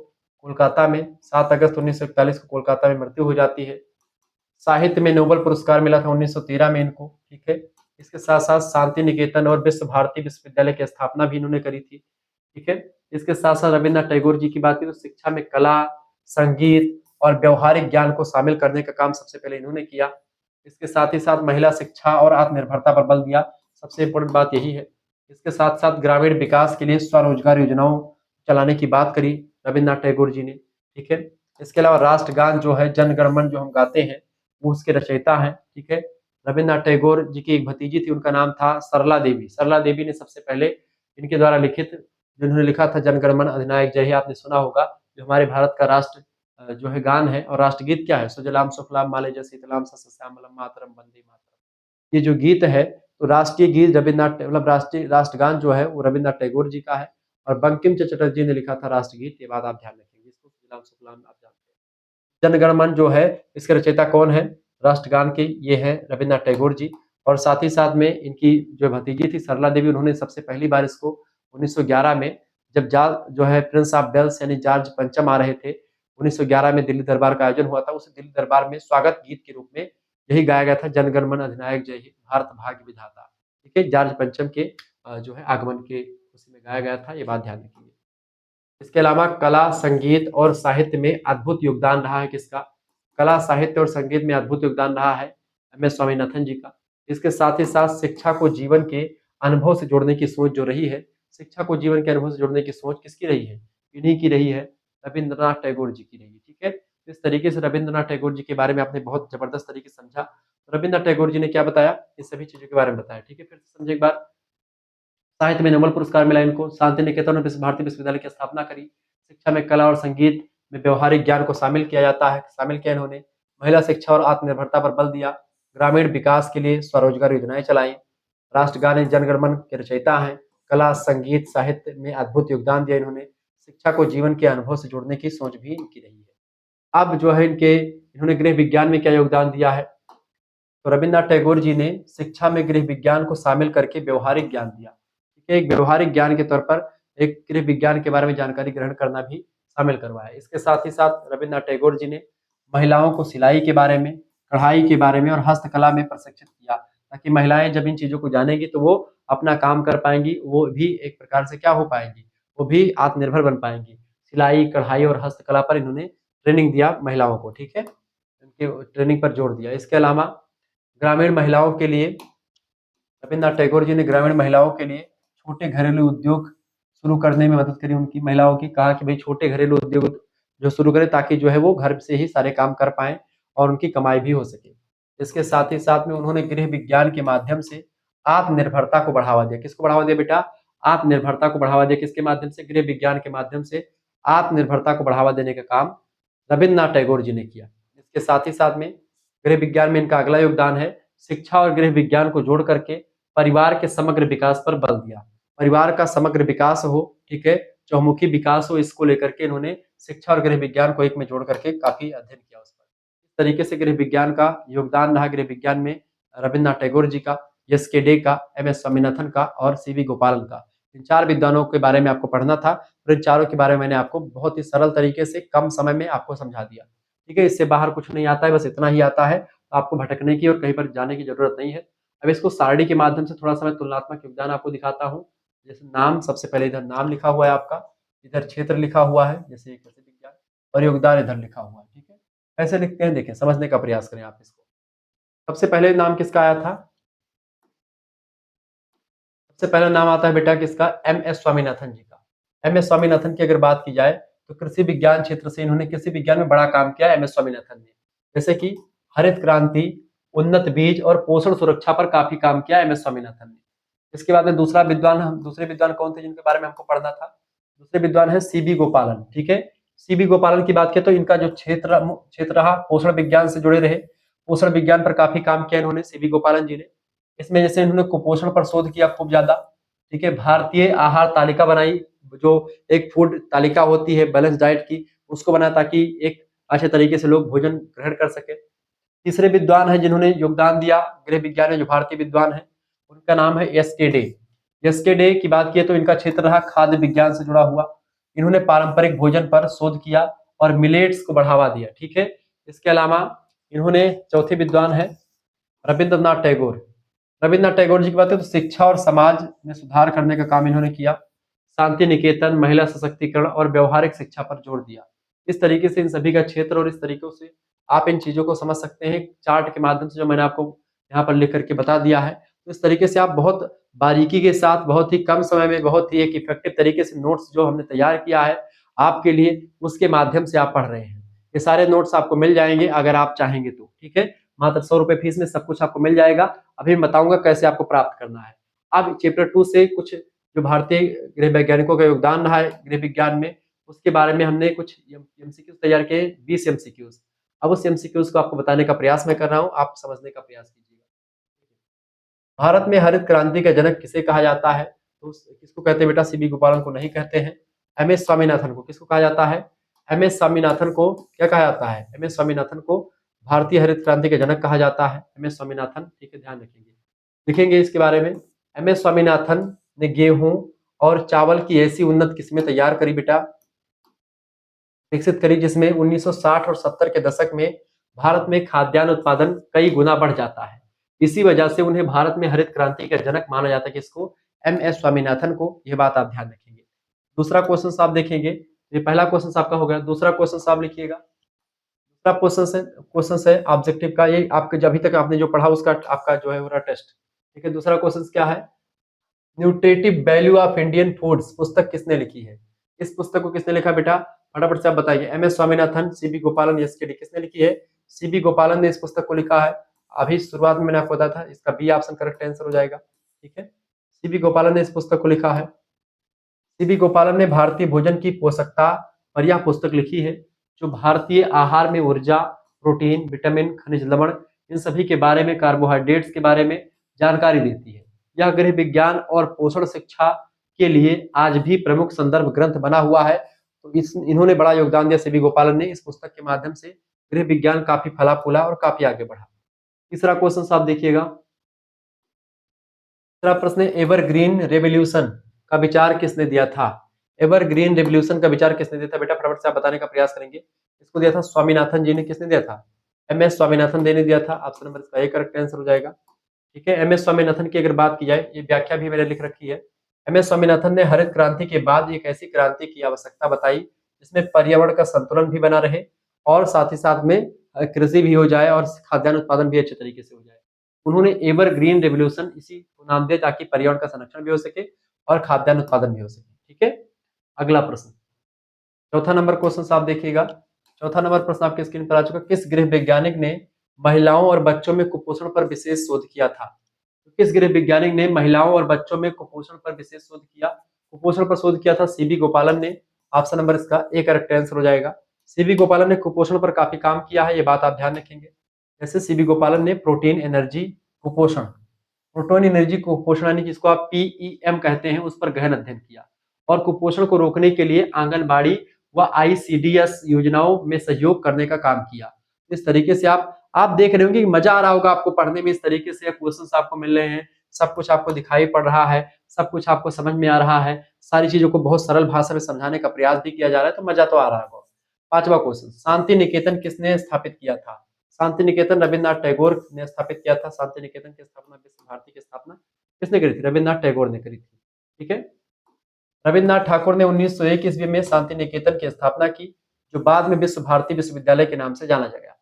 A: कोलकाता में, 7 अगस्त 1941 को कोलकाता में मृत्यु हो जाती है। साहित्य में नोबेल पुरस्कार मिला था 1913 में इनको, ठीक है। इसके साथ-साथ शांति निकेतन और विश्व भारती विश्वविद्यालय की स्थापना भी इन्होंने करी थी, ठीक है। इसके साथ-साथ रवीन्द्रनाथ टैगोर जी की बात करें तो शिक्षा में कला, संगीत और व्यावहारिक ज्ञान को शामिल करने का काम सबसे पहले इन्होंने किया। इसके साथ ही साथ महिला शिक्षा और आत्मनिर्भरता पर बल दिया, सबसे इम्पोर्टेंट बात यही है। इसके साथ-साथ ग्रामीण विकास के लिए स्वरोजगार योजनाओं चलाने की बात करी रवीन्द्रनाथ टैगोर जी ने, ठीक है। इसके अलावा राष्ट्रगान जो है, जन गण मन जो हम गाते हैं, वो उसके रचयिता हैं, ठीक है। रवीन्द्रनाथ टैगोर जी की एक भतीजी थी, उनका नाम था सरला देवी। सरला देवी ने सबसे पहले इनके द्वारा लिखित, जिन्होंने लिखा था जन गण मन अधिनायक जय हे, आपने सुना होगा, जो हमारे भारत का राष्ट्र जो है गान है, और राष्ट्रगीत क्या है, सुजलाम सुफलाम मालयज शीतलाम सस्यश्यामलम मातरम वंदे मातरम। ये जो गीत है, तो राष्ट्रीय गीत रवीन्द्रनाथ मतलब राष्ट्रीय राष्ट्रगान जो है वो रवीन्द्रनाथ टैगोर जी का है, और बंकिम चंद्र चटर्जी ने लिखा था राष्ट्रगीत। ये बात आप ध्यान रखेंगे, इसको सुजलाम सुफलाम आप जानते हैं। जन गण मन जो है, इसके रचयिता कौन है राष्ट्रगान के, ये है रवीन्द्रनाथ टैगोर जी। और साथ ही साथ में इनकी जो भतीजी थी सरला देवी, उन्होंने सबसे पहली बार इसको 1911 में, जब जो है प्रिंस ऑफ वेल्स यानी जॉर्ज पंचम आ रहे थे, 1911 में दिल्ली दरबार का आयोजन हुआ था। उस दिल्ली दरबार में स्वागत गीत के रूप में यही गाया गया था, जन गण मन अधिनायक जय हे भारत भाग्य विधाता, ठीक है। जॉर्ज पंचम के जो है आगमन के खुशी में गाया गया था, ये बात ध्यान रखिए। इसके अलावा कला, संगीत और साहित्य में अद्भुत योगदान रहा है किसका? कला, साहित्य और संगीत में अद्भुत योगदान रहा है एम.एस. स्वामीनाथन जी का। इसके साथ ही साथ शिक्षा को जीवन के अनुभव से जोड़ने की सोच जो रही है, शिक्षा को जीवन के अनुभव से जोड़ने की सोच किसकी रही है? इन्हीं की रही है, रवींद्रनाथ टैगोर जी की रही है, ठीक है। इस तरीके से रवींद्रनाथ टैगोर जी के बारे में आपने बहुत जबरदस्त तरीके से समझा। रवींद्रनाथ टैगोर जी ने क्या बताया? इन सभी चीज़ों के बारे में बताया, ठीक है। फिर से समझिए एक बार। साहित्य में नोबेल पुरस्कार मिला इनको, शांति निकेतन और विश्व भारती विश्वविद्यालय की स्थापना करी। शिक्षा में कला और संगीत में व्यवहारिक ज्ञान को शामिल किया जाता है, शामिल किया इन्होंने। महिला शिक्षा और आत्मनिर्भरता पर बल दिया। ग्रामीण विकास के लिए स्वरोजगार योजनाएं चलाई। राष्ट्रगान जन गण मन के रचयिता हैं। कला, संगीत, साहित्य में अद्भुत योगदान दिया इन्होंने। शिक्षा को जीवन के अनुभव से जोड़ने की सोच भी इनकी रही है। अब जो है इन्होंने गृह विज्ञान में क्या योगदान दिया है? तो रवीन्द्रनाथ टैगोर जी ने शिक्षा में गृह विज्ञान को शामिल करके व्यवहारिक ज्ञान दिया। ठीक है, एक व्यवहारिक ज्ञान के तौर पर एक गृह विज्ञान के बारे में जानकारी ग्रहण करना भी शामिल करवाया। इसके साथ ही साथ रवीन्द्रनाथ टैगोर जी ने महिलाओं को सिलाई के बारे में, कढ़ाई के बारे में और हस्तकला में प्रशिक्षित किया, ताकि महिलाएं जब इन चीजों को जानेंगी तो वो अपना काम कर पाएंगी, वो भी एक प्रकार से क्या हो पाएंगी, वो भी आत्मनिर्भर बन पाएंगी। सिलाई, कढ़ाई और हस्तकला पर इन्होंने ट्रेनिंग दिया महिलाओं को, ठीक है, उनके ट्रेनिंग पर जोर दिया। इसके अलावा ग्रामीण महिलाओं के लिए रवीन्द्रनाथ टैगोर जी ने ग्रामीण महिलाओं के लिए छोटे घरेलू उद्योग शुरू करने में मदद करी उनकी महिलाओं की। कहा कि भाई छोटे घरेलू उद्योग जो शुरू करें, ताकि जो है वो घर से ही सारे काम कर पाएँ और उनकी कमाई भी हो सके। इसके साथ ही साथ में उन्होंने गृह विज्ञान के माध्यम से आत्मनिर्भरता को बढ़ावा दिया। किसको बढ़ावा दिया बेटा? आत्मनिर्भरता को बढ़ावा दिया। किसके माध्यम से? गृह विज्ञान के माध्यम से आत्मनिर्भरता को बढ़ावा देने का काम रवीन्द्रनाथ टैगोर जी ने किया। इसके साथ ही साथ में गृह विज्ञान में इनका अगला योगदान है, शिक्षा और गृह विज्ञान को जोड़ करके परिवार के समग्र विकास पर बल दिया। परिवार का समग्र विकास हो, ठीक है, चहुमुखी विकास हो, इसको लेकर के इन्होंने शिक्षा और गृह विज्ञान को एक में जोड़ करके काफी अध्ययन किया उस पर। इस तरीके से गृह विज्ञान का योगदान रहा, गृह विज्ञान में रवीन्द्रनाथ टैगोर जी का, एस के डे का, एम.एस. स्वामीनाथन का और सी.वी. गोपालन का। इन 4 विद्वानों के बारे में आपको पढ़ना था, और इन चारों के बारे में मैंने आपको बहुत ही सरल तरीके से कम समय में आपको समझा दिया। ठीक है, इससे बाहर कुछ नहीं आता है, बस इतना ही आता है। आपको भटकने की और कहीं पर जाने की जरूरत नहीं है। अब इसको सारणी के माध्यम से थोड़ा सा मैं तुलनात्मक योगदान आपको दिखाता हूँ। जैसे नाम, सबसे पहले इधर नाम लिखा हुआ है आपका, इधर क्षेत्र लिखा हुआ है, जैसे कृषि विज्ञान, और योगदान इधर लिखा हुआ है। ठीक है, कैसे लिखते हैं देखें, समझने का प्रयास करें आप इसको। सबसे पहले नाम किसका आया था? सबसे पहला नाम आता है बेटा किसका? एम.एस. स्वामीनाथन जी का। एम.एस. स्वामीनाथन की अगर बात की जाए तो कृषि विज्ञान क्षेत्र से इन्होंने कृषि विज्ञान में बड़ा काम किया एम.एस. स्वामीनाथन ने। जैसे कि हरित क्रांति, उन्नत बीज और पोषण सुरक्षा पर काफी काम किया एम.एस. स्वामीनाथन ने। इसके बाद में दूसरे विद्वान कौन थे जिनके बारे में हमको पढ़ना था? दूसरे विद्वान है सी.बी. गोपालन। ठीक है, सी.बी. गोपालन की बात किया तो इनका जो क्षेत्र रहा, पोषण विज्ञान से जुड़े रहे। पोषण विज्ञान पर काफी काम किया इन्होंने, सी.बी. गोपालन जी ने। इसमें जैसे इन्होंने कुपोषण पर शोध किया खूब ज्यादा। ठीक है, भारतीय आहार तालिका बनाई, जो एक फूड तालिका होती है बैलेंस डाइट की, उसको बनाया ताकि एक अच्छे तरीके से लोग भोजन ग्रहण कर सके। तीसरे विद्वान है जिन्होंने योगदान दिया गृह विज्ञान में, जो भारतीय विद्वान है, उनका नाम है एस.के. डे। एस.के. डे की बात किए तो इनका क्षेत्र रहा खाद्य विज्ञान से जुड़ा हुआ। इन्होंने पारंपरिक भोजन पर शोध किया और मिलेट्स को बढ़ावा दिया। ठीक है, इसके अलावा इन्होंने चौथे विद्वान है रविंद्रनाथ टैगोर। रविंद्रनाथ टैगोर जी की बात करें तो शिक्षा और समाज में सुधार करने का काम इन्होंने किया। शांति निकेतन, महिला सशक्तिकरण और व्यवहारिक शिक्षा पर जोर दिया। इस तरीके से इन सभी का क्षेत्र और इस तरीकों से आप इन चीजों को समझ सकते हैं चार्ट के माध्यम से, जो मैंने आपको यहाँ पर लिख करके बता दिया है। तो इस तरीके से आप बहुत बारीकी के साथ, बहुत ही कम समय में, बहुत ही एक इफेक्टिव तरीके से नोट्स जो हमने तैयार किया है आपके लिए, उसके माध्यम से आप पढ़ रहे हैं। ये सारे नोट्स आपको मिल जाएंगे अगर आप चाहेंगे तो। ठीक है, मात्र 100 रुपए फीस में सब कुछ आपको मिल जाएगा। अभी मैं बताऊंगा कैसे आपको प्राप्त करना है। अब चैप्टर 2 से कुछ जो भारतीय गृह वैज्ञानिकों का योगदान रहा है गृह विज्ञान में, उसके बारे में हमने कुछ एमसीक्यूज तैयार किए, 20 एमसीक्यूज। अब उस एमसीक्यूज को आपको बताने का प्रयास मैं कर रहा हूं, आप समझने का प्रयास कीजिएगा। भारत में हरित क्रांति का जनक किसे कहा जाता है? तो किसको कहते हैं बेटा? सीबी गोपालन को नहीं कहते हैं। एम एस स्वामीनाथन को किसको कहा जाता है? एम एस स्वामीनाथन को क्या कहा जाता है? एम एस स्वामीनाथन को भारतीय हरित क्रांति का जनक कहा जाता है। एम एस स्वामीनाथन, ठीक है, ध्यान रखेंगे, लिखेंगे इसके बारे में। एम एस स्वामीनाथन ने गेहूं और चावल की ऐसी उन्नत किस्में तैयार करी बेटा, विकसित करी, जिसमें 1960 और 70 के दशक में भारत में खाद्यान्न उत्पादन कई गुना बढ़ जाता है। इसी वजह से उन्हें भारत में हरित क्रांति का जनक माना जाता है। किसको? एम एस स्वामीनाथन को। यह बात आप ध्यान रखेंगे। दूसरा क्वेश्चन आप देखेंगे, ये पहला क्वेश्चन आपका हो गया। दूसरा क्वेश्चन आप लिखिएगा। दूसरा क्वेश्चन है ऑब्जेक्टिव का, ये आपके अभी तक आपने जो पढ़ा उसका आपका जो है हो रहा टेस्ट। ठीक है, दूसरा क्वेश्चन क्या है? Nutritive value of Indian foods पुस्तक किसने लिखी है? इस पुस्तक को किसने लिखा बेटा? फटाफट से आप बताइए। एम एस स्वामीनाथन, सीबी गोपालन, एस के डी। किसने लिखी है? सीबी गोपालन ने इस पुस्तक को लिखा है। अभी शुरुआत में मैंने आपको बताया था, इसका बी ऑप्शन करेक्ट आंसर हो जाएगा। ठीक है, सीबी गोपालन ने इस पुस्तक को लिखा है। सीबी गोपालन ने भारतीय भोजन की पोषकता पर यह पुस्तक लिखी है, जो भारतीय आहार में ऊर्जा, प्रोटीन, विटामिन, खनिज लवण, इन सभी के बारे में, कार्बोहाइड्रेट्स के बारे में जानकारी देती है। यह गृह विज्ञान और पोषण शिक्षा के लिए आज भी प्रमुख संदर्भ ग्रंथ बना हुआ है। तो इन्होंने बड़ा योगदान दिया, सीबी गोपालन ने। इस पुस्तक के माध्यम से गृह विज्ञान काफी फला फूला और काफी आगे बढ़ा। तीसरा क्वेश्चन आप देखिएगा। तीसरा प्रश्न है, एवरग्रीन रेवोल्यूशन का विचार किसने दिया था? एवरग्रीन रेवोल्यूशन का विचार किसने दिया था बेटा? फटाफट से आप बताने का प्रयास करेंगे। इसको दिया था स्वामीनाथन जी ने। किसने दिया था? एम एस स्वामीनाथन ने दिया था। ऑप्शन नंबर इसका एक करेक्ट आंसर हो जाएगा। ठीक है, एम एस स्वामीनाथन की अगर बात की जाए, ये व्याख्या भी मैंने लिख रखी है। एम एस स्वामीनाथन ने हरित क्रांति के बाद एक ऐसी क्रांति की आवश्यकता बताई जिसमें पर्यावरण का संतुलन भी बना रहे और साथ ही साथ में कृषि भी हो जाए और खाद्यान्न उत्पादन भी अच्छे तरीके से हो जाए। उन्होंने एवरग्रीन रेवोल्यूशन इसी को नाम दिया ताकि पर्यावरण का संरक्षण भी हो सके और खाद्यान्न उत्पादन भी हो सके। ठीक है, अगला प्रश्न, चौथा नंबर क्वेश्चन आप देखिएगा। चौथा नंबर प्रश्न आपके स्क्रीन पर आ चुका। किस गृह वैज्ञानिक ने महिलाओं और बच्चों में कुपोषण पर विशेष शोध किया था? तो किस गृह वैज्ञानिक ने महिलाओं और बच्चों में कुपोषण पर विशेष शोध किया? कुपोषण पर शोध किया था सीबी गोपालन ने। ऑप्शन नंबर इसका ए करेक्ट आंसर हो जाएगा। सीबी गोपालन ने कुपोषण पर काफी काम किया है, ये बात आप ध्यान रखेंगे। जैसे सीबी गोपालन ने प्रोटीन एनर्जी कुपोषण, प्रोटीन एनर्जी कुपोषण यानी जिसको आप पीईएम कहते हैं, उस पर गहन अध्ययन किया और कुपोषण को रोकने के लिए आंगनबाड़ी व आईसीडीएस योजनाओं में सहयोग करने का काम किया। इस तरीके से आप देख रहे होंगे कि मजा आ रहा होगा आपको पढ़ने में। इस तरीके से क्वेश्चंस आपको मिल रहे हैं, सब कुछ आपको दिखाई पड़ रहा है, सब कुछ आपको समझ में आ रहा है, सारी चीजों को बहुत सरल भाषा में समझाने का प्रयास भी किया जा रहा है, तो मजा तो आ रहा होगा। पांचवा क्वेश्चन, शांति निकेतन किसने स्थापित किया था? शांति निकेतन रविन्द्रनाथ टैगोर ने स्थापित किया था। शांति निकेतन की स्थापना, विश्व भारती की स्थापना किसने करी थी? रविन्द्रनाथ टैगोर ने करी थी। ठीक है, रविन्द्रनाथ ठाकुर ने 1901 ईस्वी में शांति निकेतन की स्थापना की, जो बाद में विश्व भारती विश्वविद्यालय के नाम से जाना गया।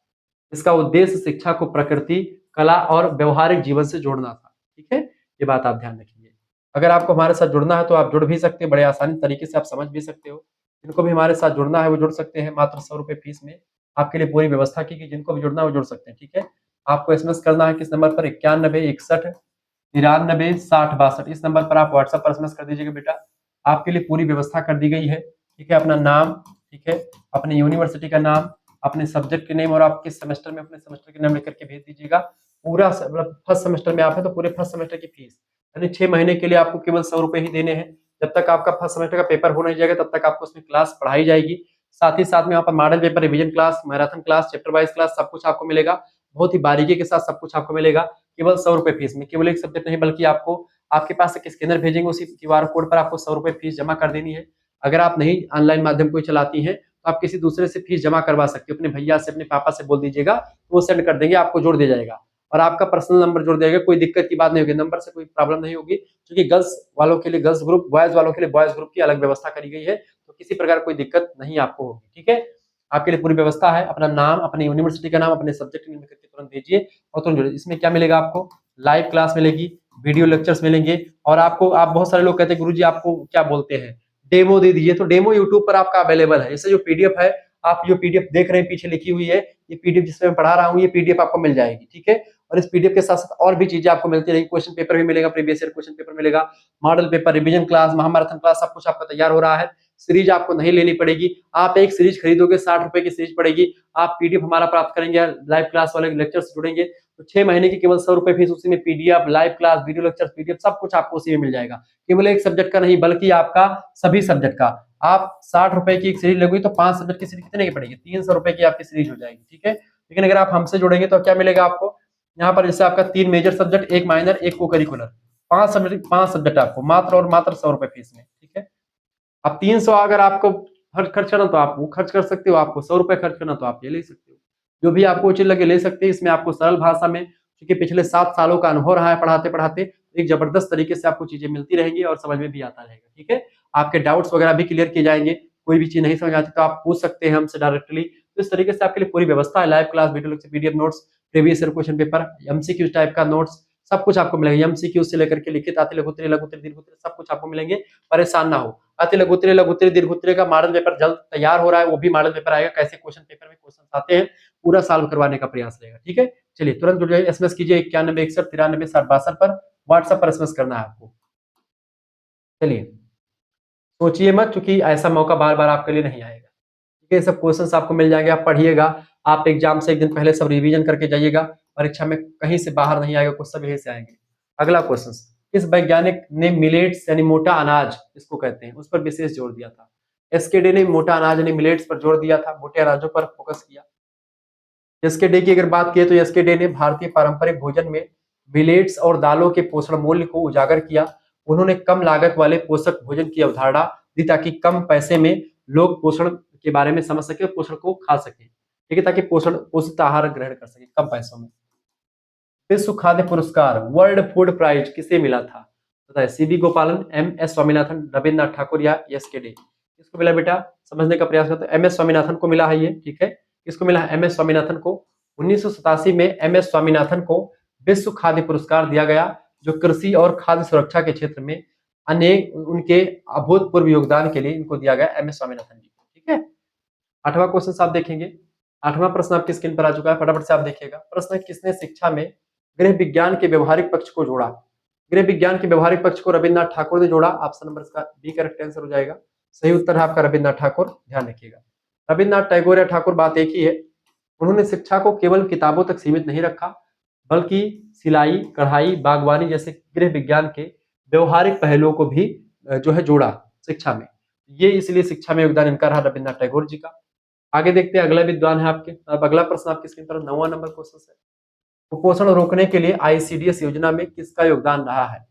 A: इसका उद्देश्य शिक्षा को प्रकृति, कला और व्यवहारिक जीवन से जोड़ना था। ठीक है, ये बात आप ध्यान रखिए। अगर आपको हमारे साथ जुड़ना है तो आप जुड़ भी सकते हैं, बड़े आसानी तरीके से आप समझ भी सकते हो। जिनको भी हमारे साथ जुड़ना है वो जुड़ सकते हैं। मात्र 100 रुपए फीस में आपके लिए पूरी व्यवस्था की गई। जिनको भी जुड़ना है वो जुड़ सकते हैं। ठीक है, आपको एसएमएस करना है किस नंबर पर? 9161936062। इस नंबर पर आप व्हाट्सएप पर एसएमएस कर दीजिएगा बेटा। आपके लिए पूरी व्यवस्था कर दी गई है। ठीक है, अपना नाम, ठीक है, अपनी यूनिवर्सिटी का नाम, अपने सब्जेक्ट के नेम और आप किस सेमेस्टर में अपने सेमेस्टर के नाम लिख करके भेज दीजिएगा। पूरा मतलब फर्स्ट सेमेस्टर में आप है तो पूरे फर्स्ट सेमेस्टर की फीस यानी 6 महीने के लिए आपको केवल 100 रुपए ही देने हैं। जब तक आपका फर्स्ट सेमेस्टर का पेपर हो नहीं जाएगा तब तक आपको उसमें क्लास पढ़ाई जाएगी। साथ ही साथ में यहाँ पर model paper, revision class, marathon class, chapter wise class, सब कुछ आपको मिलेगा। बहुत ही बारीकी के साथ सब कुछ आपको मिलेगा। केवल 100 रुपए फीस में। केवल एक सब्जेक्ट नहीं बल्कि आपको आपके पास एक स्कैनर भेजेंगे, उसी क्यूआर कोड पर आपको 100 रुपए फीस जमा कर देनी है। अगर आप नहीं ऑनलाइन माध्यम कोई चलाती हैं तो आप किसी दूसरे से फीस जमा करवा सकते हो, अपने भैया से अपने पापा से बोल दीजिएगा तो वो सेंड कर देंगे, आपको जोड़ दिया जाएगा और आपका पर्सनल नंबर जोड़ दिया जाएगा। कोई दिक्कत की बात नहीं होगी, नंबर से कोई प्रॉब्लम नहीं होगी, क्योंकि गर्ल्स वालों के लिए गर्ल्स ग्रुप, बॉयज वालों के लिए बॉयज ग्रुप की अलग व्यवस्था करी गई है, तो किसी प्रकार कोई दिक्कत नहीं आपको होगी। ठीक है, आपके लिए पूरी व्यवस्था है। अपना नाम, अपनी यूनिवर्सिटी का नाम, अपने सब्जेक्ट लिख करके तुरंत भेजिए और तुरंत जुड़िए। इसमें क्या मिलेगा आपको, लाइव क्लास मिलेगी, वीडियो लेक्चर्स मिलेंगे और आपको, आप बहुत सारे लोग कहते हैं गुरुजी आपको क्या बोलते हैं डेमो दे दीजिए, तो डेमो यूट्यूब पर आपका अवेलेबल है। जैसे जो पीडीएफ है, आप जो पीडीएफ देख रहे हैं पीछे लिखी हुई है, ये पीडीएफ जिसमें मैं पढ़ा रहा हूँ, ये पीडीएफ आपको मिल जाएगी। ठीक है, और इस पीडीएफ के साथ साथ और भी चीजें आपको मिलती रहेगी। क्वेश्चन पेपर भी मिलेगा, प्रीवियस ईयर क्वेश्चन पेपर मिलेगा, मॉडल पेपर, रिवीजन क्लास, महामाराथन क्लास, सब कुछ आपका तैयार हो रहा है। सीरीज आपको नहीं लेनी पड़ेगी, आप एक सीरीज खरीदोगे 60 रुपए की सीरीज पड़ेगी, आप पीडीएफ हमारा प्राप्त करेंगे, लाइव क्लास वाले लेक्चर से जुड़ेंगे तो 6 महीने की केवल 100 रुपए फीस, उसी में PDF, live class, video lecture, PDF सब कुछ आपको उसी में मिल जाएगा। केवल एक सब्जेक्ट का नहीं बल्कि आपका सभी सब्जेक्ट का। आप 60 रुपए की एक सीरीज लोगे तो 5 सब्जेक्ट की सीरीज कितने की पड़ेगी, 300 रुपए की आपकी सीरीज हो जाएगी। ठीक है, लेकिन अगर आप हमसे जुड़ेंगे तो क्या मिलेगा आपको, यहाँ पर जैसे आपका 3 मेजर सब्जेक्ट, 1 माइनर, 1 को करिकुलर, 5 सब्जेक्ट आपको मात्र और मात्र 100 रुपए फीस में। ठीक है, अब 300 अगर आपको खर्च करना तो आप वो खर्च कर सकते हो, आपको 100 रुपए खर्च करना तो आप ये ले सकते हो, जो भी आपको उचित लगे ले सकते हैं। इसमें आपको सरल भाषा में, क्योंकि पिछले 7 सालों का अनुभव रहा है पढ़ाते पढ़ाते, एक जबरदस्त तरीके से आपको चीजें मिलती रहेंगी और समझ में भी आता रहेगा। ठीक है, आपके डाउट्स वगैरह भी क्लियर किए जाएंगे, कोई भी चीज नहीं समझ आती तो आप पूछ सकते हैं हमसे डायरेक्टली। तो इस तरीके से आपके लिए पूरी व्यवस्था है, live class, video lecture, PDF notes, previous year question paper, MCQ type का नोट्स, सब कुछ आपको मिलेगा। एमसीक्यू से लेकर के लिखित, आते लघु उत्तरीय, लघु उत्तरीय, दीर्घ उत्तरीय, सब कुछ आपको मिलेंगे, परेशान ना हो। अति लघु उत्तरीय, लघु उत्तरीय, दीर्घ उत्तरीय का मॉडल पेपर जल्द तैयार हो रहा है, वो भी मॉडल पेपर आएगा, कैसे क्वेश्चन पेपर में क्वेश्चन आते हैं पूरा सॉल्व करवाने का प्रयास रहेगा। ठीक है, चलिए तुरंत जुड़ जाइए, एसएमएस कीजिए 9161936062 पर, व्हाट्सएप पर एसएमएस करना है आपको। चलिए, सोचिए मत, क्योंकि ऐसा मौका बार बार आपके लिए नहीं आएगा। ठीक है, सब क्वेश्चंस आपको मिल जाएंगे, आप पढ़िएगा, आप एग्जाम से एक दिन पहले सब रिवीजन करके जाइएगा, परीक्षा में कहीं से बाहर नहीं आएगा, कुछ सब यहीं से आएंगे। अगला क्वेश्चन, किस वैज्ञानिक ने मिलेट्स यानी मोटा अनाज इसको कहते हैं उस पर विशेष जोर दिया था। एसके डे ने मोटा अनाज यानी मिलेट्स पर जोर दिया था, मोटे अनाजों पर फोकस किया। एसके डे की अगर बात किए तो एसके डे ने भारतीय पारंपरिक भोजन में मिलेट्स और दालों के पोषण मूल्य को उजागर किया। उन्होंने कम लागत वाले पोषक भोजन की अवधारणा दी ताकि कम पैसे में लोग पोषण के बारे में समझ सके, पोषण को खा सके। ठीक है, ताकि पोषित आहार ग्रहण कर सके कम पैसों में। विश्व खाद्य पुरस्कार, वर्ल्ड फूड प्राइज किसे मिला था, बताइए। सीबी गोपालन, एम एस स्वामीनाथन, रविन्द्रनाथ ठाकुर या एस के डे। किसको मिला बेटा, समझने का प्रयास करते हैं। एम एस स्वामीनाथन को मिला है ये। ठीक है, किसको मिला है, एम एस स्वामीनाथन को। 1987 में एम एस स्वामीनाथन को विश्व खाद्य पुरस्कार दिया गया, जो कृषि और खाद्य सुरक्षा के क्षेत्र में अनेक उनके अभूतपूर्व योगदान के लिए इनको दिया गया, एम एस स्वामीनाथन जी को। ठीक है, 8वां क्वेश्चन आप देखेंगे। 8वां प्रश्न आपकी स्क्रीन पर आ चुका है, फटाफट से आप देखिएगा। प्रश्न है, किसने शिक्षा में गृह विज्ञान के व्यवहारिक पक्ष को जोड़ा। गृह विज्ञान के व्यवहारिक पक्ष को रविन्द्रनाथ ठाकुर ने जोड़ा। ऑप्शन नंबर इसका बी करेक्ट आंसर हो जाएगा। सही उत्तर है आपका रविन्द्रनाथ ठाकुर, ध्यान रखिएगा। रविन्द्रनाथ टैगोर या ठाकुर बात एक ही है। उन्होंने शिक्षा को केवल किताबों तक सीमित नहीं रखा, बल्कि सिलाई, कढ़ाई, बागवानी जैसे गृह विज्ञान के व्यवहारिक पहलुओं को भी जो है जोड़ा शिक्षा में। ये इसलिए शिक्षा में योगदान इनका रहा, रविन्द्रनाथ टैगोर जी का। आगे देखते हैं, अगला विद्वान है आपके। अब अगला प्रश्न आपकी स्क्रीन पर 9वां नंबर क्वेश्चन है। कुपोषण रोकने के लिए आईसीडीएस योजना में किसका योगदान रहा है।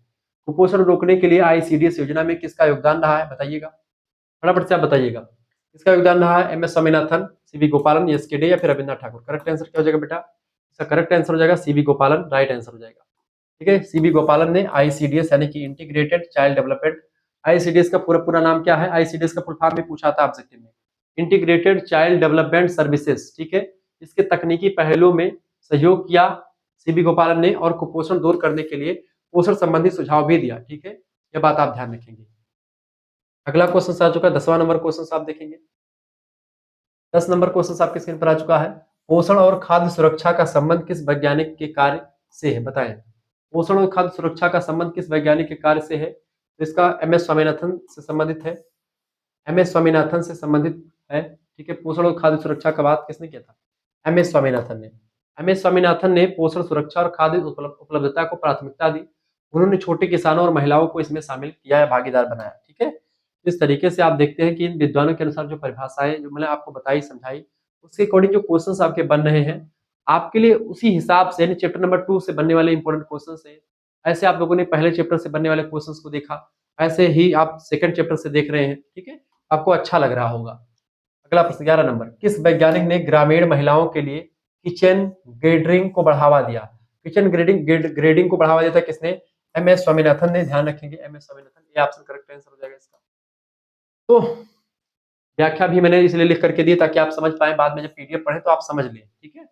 A: कुपोषण रोकने के लिए आईसीडीएस योजना में किसका योगदान रहा है, बताइएगा, फटाफट से आप बताइएगा। किसका योगदान रहा है, एम एस स्वामीनाथन, सीबी गोपालन, एस के डे या फिर रविन्द्रनाथ ठाकुर। करेक्ट आंसर क्या हो जाएगा बेटा, इसका करेक्ट आंसर हो जाएगा सीबी गोपालन, राइट आंसर हो जाएगा। ठीक है, सीबी गोपालन ने आईसीडीएस यानी कि इंटीग्रेटेड चाइल्ड डेवलपमेंट, आईसीडीएस का पूरा नाम क्या है, आईसीडीएस का फुल फॉर्म भी पूछा था आपसे में, इंटीग्रेटेड चाइल्ड डेवलपमेंट सर्विसेज। ठीक है, इसके तकनीकी पहलुओं में सहयोग किया सीबी गोपालन ने और कुपोषण दूर करने के लिए पोषण संबंधी सुझाव भी दिया। ठीक है, यह बात आप ध्यान रखेंगे। अगला क्वेश्चन आ चुका है, 10वां नंबर क्वेश्चन आप देखेंगे। 10 नंबर क्वेश्चन आपके स्क्रीन पर आ चुका है। पोषण और खाद्य सुरक्षा का संबंध किस वैज्ञानिक के कार्य से है, बताएं। पोषण और खाद्य सुरक्षा का संबंध किस वैज्ञानिक के कार्य से है, तो इसका एम एस स्वामीनाथन से संबंधित है, एम एस स्वामीनाथन से संबंधित है। ठीक है, पोषण और खाद्य सुरक्षा का बात किसने किया था, एम एस स्वामीनाथन ने। एम एस स्वामीनाथन ने पोषण सुरक्षा और खाद्य उपलब्धता को प्राथमिकता दी। उन्होंने छोटे किसानों और महिलाओं को इसमें शामिल किया है, भागीदार बनाया। ठीक है, इस तरीके से आप देखते हैं कि इन विद्वानों के अनुसार जो परिभाषाएं जो मैंने आपको बताई समझाई, उसके अकॉर्डिंग जो क्वेश्चंस आपके बन रहे हैं आपके लिए उसी हिसाब से यानी चैप्टर नंबर 2 से बनने वाले इंपॉर्टेंट क्वेश्चन है। ऐसे आप लोगों ने पहले चैप्टर से बनने वाले क्वेश्चंस को देखा, ऐसे ही आप सेकंड चैप्टर से देख रहे हैं, ठीक है? आपको अच्छा लग रहा होगा। अगला प्रश्न 11 नंबर, किस वैज्ञानिक ने ग्रामीण महिलाओं के लिए किचन ग्रेडिंग को बढ़ावा दिया? किचन ग्रेडिंग को बढ़ावा दिया था किसने? एम एस स्वामीनाथन ने। ध्यान रखेंगे एम एस स्वामीनाथन, ये ऑप्शन करेक्ट आंसर हो जाएगा इसका। तो व्याख्या भी मैंने इसलिए लिख करके दी ताकि आप समझ पाए, बाद में जब पीडीएफ पढ़े तो आप समझ लें, ठीक है?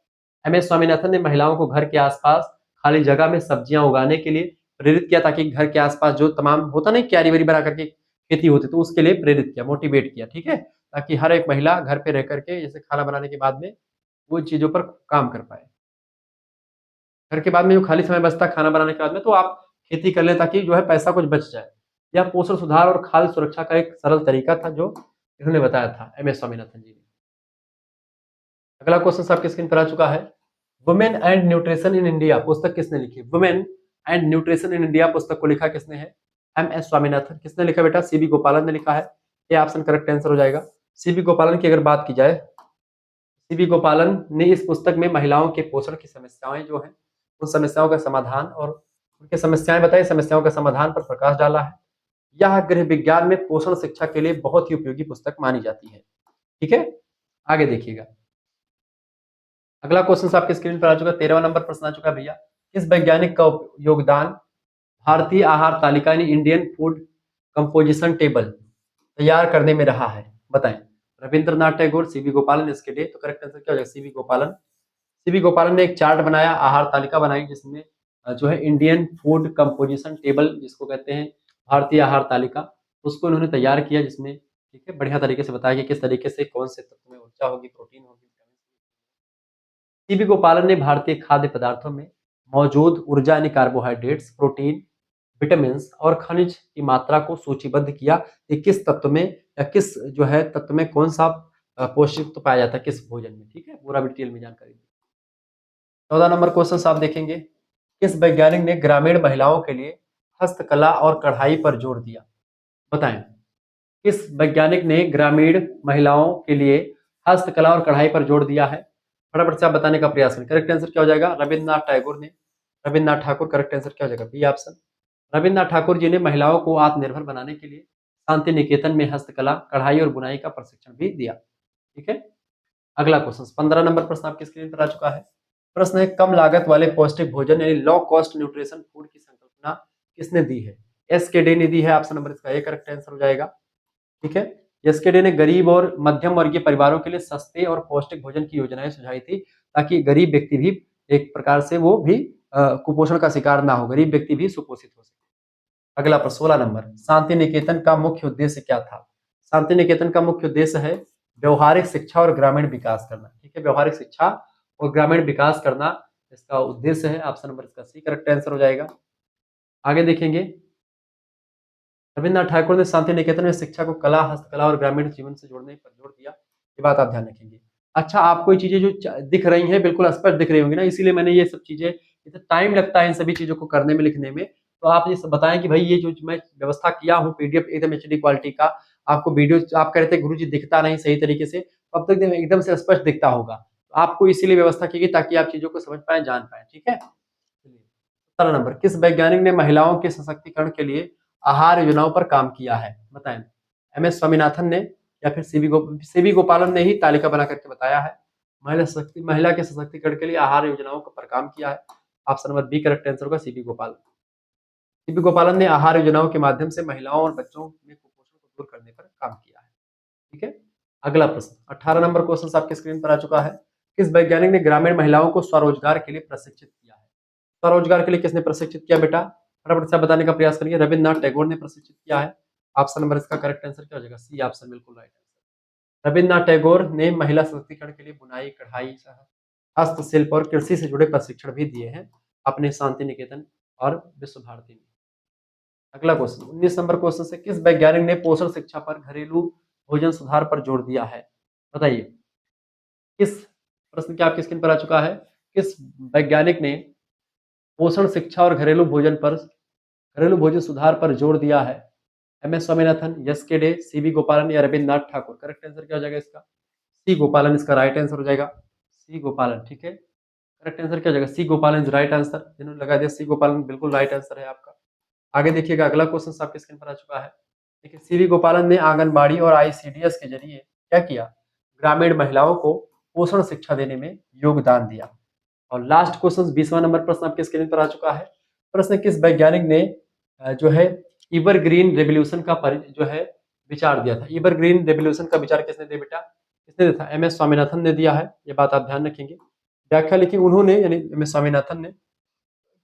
A: एम एस स्वामीनाथन ने महिलाओं को घर के आसपास खाली जगह में सब्जियां उगाने के लिए प्रेरित किया, ताकि घर के आसपास जो तमाम होता नहीं क्यारी वरी बना करके खेती होती, तो उसके लिए प्रेरित किया, मोटिवेट किया, ठीक है? ताकि हर एक महिला घर पे रह करके जैसे खाना बनाने के बाद में वो चीजों पर काम कर पाए। घर के बाद में जो खाली समय बचता है खाना बनाने के बाद में, तो आप खेती कर लें ताकि जो है पैसा कुछ बच जाए। यह पोषण सुधार और खाद्य सुरक्षा का एक सरल तरीका था जो इन्होंने बताया था, एम एस स्वामीनाथन जी ने। अगला क्वेश्चन आपकी स्क्रीन पर आ चुका है। Women and nutrition in India पुस्तक किसने लिखी? Women and nutrition in India पुस्तक को लिखा किसने है? M S Swaminathan. किसने लिखा बेटा? सीबी गोपालन ने लिखा है। ये ऑप्शन करेक्ट आंसर हो जाएगा। सीबी गोपालन की अगर बात की जाए, सीबी गोपालन ने इस पुस्तक में महिलाओं के पोषण की समस्याएं जो हैं, उन समस्याओं का समाधान और उनकी समस्याएं बताई, समस्याओं का समाधान पर प्रकाश डाला है। यह गृह विज्ञान में पोषण शिक्षा के लिए बहुत ही उपयोगी पुस्तक मानी जाती है, ठीक है? आगे देखिएगा। अगला क्वेश्चन आपके स्क्रीन पर आ चुका है, 13वां नंबर प्रश्न आ चुका है भैया। किस वैज्ञानिक का योगदान भारतीय आहार तालिका यानी इंडियन फूड कंपोजिशन टेबल तैयार करने में रहा है? बताएं। रविंद्रनाथ टैगोर, सीवी गोपालन, इसके लिए तो करेक्ट आंसर क्या हो जाएगा? सीवी गोपालन। सीवी गोपालन ने एक चार्ट बनाया, आहार तालिका बनाई, जिसमें जो है इंडियन फूड कंपोजिशन टेबल जिसको कहते हैं, भारतीय आहार तालिका, उसको उन्होंने तैयार किया, जिसमें ठीक है बढ़िया तरीके से बताया कि किस तरीके से कौन से तत्व में ऊर्जा होगी, प्रोटीन होगी। सीबी गोपालन ने भारतीय खाद्य पदार्थों में मौजूद ऊर्जा यानी कार्बोहाइड्रेट्स, प्रोटीन, विटामिन और खनिज की मात्रा को सूचीबद्ध किया कि किस तत्व में या किस जो है तत्व में कौन सा पौष्टिक तत्व पाया जाता है किस भोजन में, ठीक है? पूरा डिटेल में जानकारी दी। 14 नंबर क्वेश्चन आप देखेंगे। किस वैज्ञानिक ने ग्रामीण महिलाओं के लिए हस्तकला और कढ़ाई पर जोर दिया? बताएं। किस वैज्ञानिक ने ग्रामीण महिलाओं के लिए हस्तकला और कढ़ाई पर जोर दिया है? फटाफट से आप बताने का प्रयास करें। करेक्ट आंसर क्या हो जाएगा? रविन्द्रनाथ टैगोर ने। रविन्द्रनाथ ठाकुर, करेक्ट आंसर क्या हो जाएगा? B option. रविन्द्रनाथ ठाकुर जी ने महिलाओं को आत्मनिर्भर बनाने के लिए शांति निकेतन में हस्तकला, कढ़ाई और बुनाई का प्रशिक्षण भी दिया, ठीक है? अगला क्वेश्चन 15 नंबर प्रश्न आपकी स्क्रीन पर आ चुका है। प्रश्न है, कम लागत वाले पौष्टिक भोजन यानी लो कॉस्ट न्यूट्रिशन फूड की संकल्पना किसने दी है? एसके ने दी है। ऑप्शन नंबर इसका ए करेक्ट आंसर हो जाएगा, ठीक है? एसके ने गरीब और मध्यम वर्गीय परिवारों के लिए सस्ते और पौष्टिक भोजन की योजनाएं सुझाई थी, ताकि गरीब व्यक्ति भी एक प्रकार से वो भी कुपोषण का शिकार ना हो, गरीब व्यक्ति भी सुपोषित हो सके। अगला प्रश्न 16 नंबर, शांति निकेतन का मुख्य उद्देश्य क्या था? शांति निकेतन का मुख्य उद्देश्य है व्यवहारिक शिक्षा और ग्रामीण विकास करना, ठीक है? व्यवहारिक शिक्षा और ग्रामीण विकास करना इसका उद्देश्य है। ऑप्शन नंबर इसका सी करेक्ट आंसर हो जाएगा। आगे देखेंगे, रविन्द्रनाथ ठाकुर ने शांति निकेतन में शिक्षा को कला, हस्तकला और ग्रामीण जीवन से जोड़ने पर जोर दिया। ये बात आप ध्यान रखेंगे। अच्छा, आपको ये चीजें जो दिख रही हैं बिल्कुल स्पष्ट दिख रही होंगी ना, इसीलिए मैंने ये सब चीजें, इतना टाइम लगता है इन सभी चीजों को करने में, लिखने में, तो आप ये सब बताएं कि भाई ये जो मैं व्यवस्था किया हूँ पीडीएफ एकदम एचडी क्वालिटी का, आपको वीडियो आप कह रहे थे गुरु जी दिखता नहीं सही तरीके से, तो अब तक एकदम से स्पष्ट दिखता होगा, तो आपको इसीलिए व्यवस्था की गई ताकि आप चीजों को समझ पाए, जान पाए, ठीक है? 17 नंबर, किस वैज्ञानिक ने महिलाओं के सशक्तिकरण के लिए आहार योजनाओं पर काम किया है? बताएं। एम एस स्वामीनाथन ने या फिर सीबी गोपालन ने ही तालिका बना करके बताया है। महिला के सशक्तिकरण के लिए आहार योजनाओं पर काम किया है। Option number B correct answer होगा, सीबी गोपालन। सीबी गोपालन ने आहार योजनाओं के माध्यम से महिलाओं और बच्चों में कुपोषण को दूर करने पर काम किया है, ठीक है? अगला प्रश्न 18 नंबर क्वेश्चन आपके स्क्रीन पर आ चुका है। किस वैज्ञानिक ने ग्रामीण महिलाओं को स्वरोजगार के लिए प्रशिक्षित किया है? स्वरोजगार के लिए किसने प्रशिक्षित किया बेटा? फटाफट से बताने का प्रयास करिए। रविन्द्रनाथ टैगोर ने प्रशिक्षित किया है। ऑप्शन नंबर इसका करेक्ट आंसर क्या हो जाएगा? सी ऑप्शन बिल्कुल राइट आंसर। रविन्द्रनाथ टैगोर ने महिला सशक्तिकरण के लिए बुनाई, कढ़ाई, हस्तशिल्प और कृषि से जुड़े प्रशिक्षण भी दिए हैं अपने शांति निकेतन और विश्व भारती में। अगला क्वेश्चन 19 नंबर क्वेश्चन से, किस वैज्ञानिक ने पोषण शिक्षा पर घरेलू भोजन सुधार पर जोर दिया है? बताइए। किस प्रश्न क्या आपकी स्क्रीन पर आ चुका है? किस वैज्ञानिक ने पोषण शिक्षा और घरेलू भोजन सुधार पर जोर दिया है? एम एस स्वामीनाथन, एस के डे, सीबी गोपालन या रविन्द्रनाथ ठाकुर? करेक्ट आंसर क्या हो जाएगा इसका? सी गोपालन इसका राइट आंसर हो जाएगा, सी गोपालन, ठीक है? करेक्ट आंसर क्या हो जाएगा? सी गोपालन इज राइट आंसर। जिन्होंने लगा दिया सी गोपालन, बिल्कुल राइट आंसर है आपका। आगे देखिएगा, अगला क्वेश्चन आपके स्क्रीन पर आ चुका है। देखिए, सीवी गोपालन ने आंगनबाड़ी और आईसीडीएस के जरिए क्या किया? ग्रामीण महिलाओं को पोषण शिक्षा देने में योगदान दिया। और लास्ट क्वेश्चन 20वां नंबर प्रश्न आपके स्क्रीन पर आ चुका है। प्रश्न, किस वैज्ञानिक ने जो है इवरग्रीन रेवोल्यूशन का जो है विचार दिया था? इवरग्रीन रेवोल्यूशन का विचार किसने दिया बेटा? किसने दिया था? एम एस स्वामीनाथन ने दिया है, ये बात आप ध्यान रखेंगे। व्याख्या लिखी उन्होंने, यानी एम एस स्वामीनाथन ने।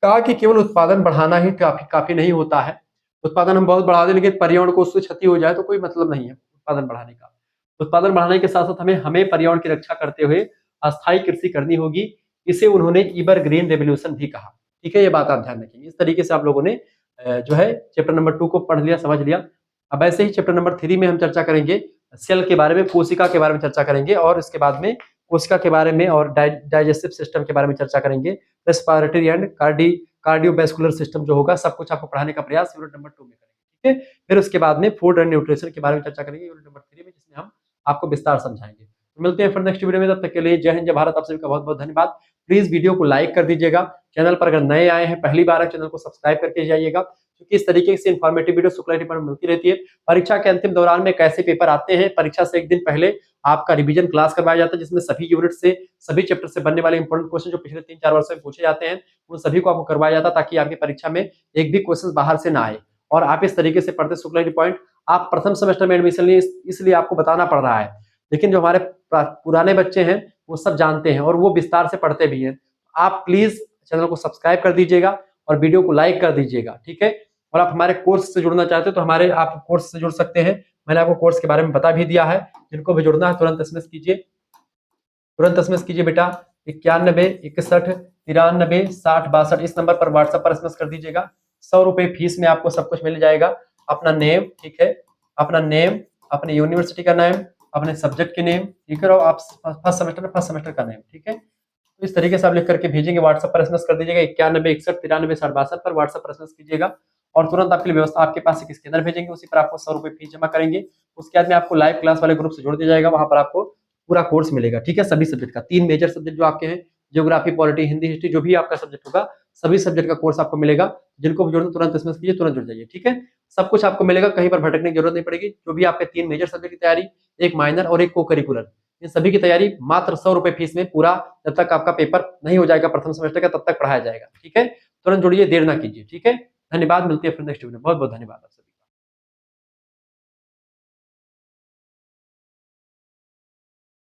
A: कहा कि केवल उत्पादन बढ़ाना ही काफी काफी नहीं होता है। उत्पादन हम बहुत बढ़ा दें लेकिन पर्यावरण को उससे क्षति हो जाए तो कोई मतलब नहीं है उत्पादन बढ़ाने का। उत्पादन बढ़ाने के साथ साथ हमें हमें पर्यावरण की रक्षा करते हुए अस्थायी कृषि करनी होगी। इसे उन्होंने इवरग्रीन रेवोल्यूशन भी कहा। ठीक है, ये बात आप ध्यान रखेंगे। इस तरीके से आप लोगों ने जो है चैप्टर नंबर 2 को पढ़ लिया, समझ लिया। अब ऐसे ही चैप्टर नंबर 3 में हम चर्चा करेंगे सेल के बारे में, कोशिका के बारे में चर्चा करेंगे, और इसके बाद में कोशिका के बारे में और डाइजेस्टिव सिस्टम के बारे में चर्चा करेंगे। रेस्पिरेटरी एंड कार्डियोवैस्कुलर सिस्टम जो होगा, सब कुछ आपको पढ़ाने का प्रयास यूनिट नंबर 2 में करेंगे। ठीक है, फिर उसके बाद में फूड एंड न्यूट्रिशन के बारे में चर्चा करेंगे यूनिट नंबर 3 में, जिसमें हम आपको विस्तार समझाएंगे। तो मिलते हैं फिर नेक्स्ट वीडियो में, तब तक के लिए जय हिंद जय भारत। आप सभी का बहुत बहुत धन्यवाद। प्लीज वीडियो को लाइक कर दीजिएगा। चैनल पर अगर नए आए हैं, पहली बार है, चैनल को सब्सक्राइब करके जाइएगा, क्योंकि इस तरीके से इन्फॉर्मेटिव वीडियो शुक्ला डिपार्टमेंट मिलती रहती है। परीक्षा के अंतिम दौरान में कैसे पेपर आते हैं, परीक्षा से एक दिन पहले आपका रिवीजन क्लास करवाया जाता है, जिसमें सभी यूनिट से, सभी चैप्टर से बनने वाले इंपॉर्टेंट क्वेश्चन जो पिछले 3-4 वर्षों में पूछे जाते हैं, उन सभी को आपको करवाया जाता है, ताकि आपकी परीक्षा में एक भी क्वेश्चन बाहर से ना आए। और आप इस तरीके से पढ़ते शुक्ला पॉइंट। आप प्रथम सेमेस्टर में एडमिशन लिए, इसलिए आपको बताना पड़ रहा है, लेकिन जो हमारे पुराने बच्चे हैं वो सब जानते हैं और वो विस्तार से पढ़ते भी हैं। आप प्लीज चैनल को सब्सक्राइब कर दीजिएगा और वीडियो को लाइक कर दीजिएगा। ठीक है, और आप हमारे कोर्स से जुड़ना चाहते हो तो हमारे आप कोर्स से जुड़ सकते हैं। मैंने आपको कोर्स के बारे में बता भी दिया है। जिनको भी जुड़ना है तुरंत एसएमएस कीजिए, तुरंत एसएमएस कीजिए बेटा। 91 61 93 60 62 इस नंबर पर व्हाट्सएप पर एसएमएस कर दीजिएगा। 100 रुपए फीस में आपको सब कुछ मिल जाएगा। अपना नेम, ठीक है, अपना नेम, अपने यूनिवर्सिटी का नेम, अपने सब्जेक्ट के नेम, ठीक है, और आप फर्स्ट सेमेस्टर का नेम। ठीक है, तो इस तरीके से आप लिख करके भेजेंगे, व्हाट्सएप पर एसएमएस कर दीजिएगा। 91 61 93 60 62 पर व्हाट्सएप पर एसएमएस कीजिएगा और तुरंत आपके लिए व्यवस्था, आपके पास एक स्कैनर भेजेंगे, उसी पर आपको 100 रुपए फीस जमा करेंगे। उसके बाद में आपको लाइव क्लास वाले ग्रुप से जोड़ दिया जाएगा, वहां पर आपको पूरा कोर्स मिलेगा। ठीक है, सभी सब्जेक्ट का, 3 मेजर सब्जेक्ट जो आपके हैं, ज्योग्राफी, पॉलिटी, हिंदी, हिस्ट्री, जो भी आपका सब्जेक्ट होगा, सभी सब्जेक्ट का कोर्स आपको मिलेगा। जिनको भी जुड़ना तुरंत एसएमएस कीजिए, तुरंत जुड़ जाइए। ठीक है, सब कुछ आपको मिलेगा, कहीं पर भटकने की जरूरत नहीं पड़ेगी। जो भी आपके 3 मेजर सब्जेक्ट की तैयारी, एक माइनर और एक को करिकुलर, इन सभी की तैयारी मात्र 100 रुपए फीस में पूरा, जब तक आपका पेपर नहीं हो जाएगा प्रथम सेमेस्टर का, तब तक पढ़ाया जाएगा। ठीक है, तुरंत जुड़िए, देर ना कीजिए। ठीक है, धन्यवाद। मिलते हैं फिर नेक्स्ट वीडियो में। बहुत बहुत धन्यवाद आप सभी।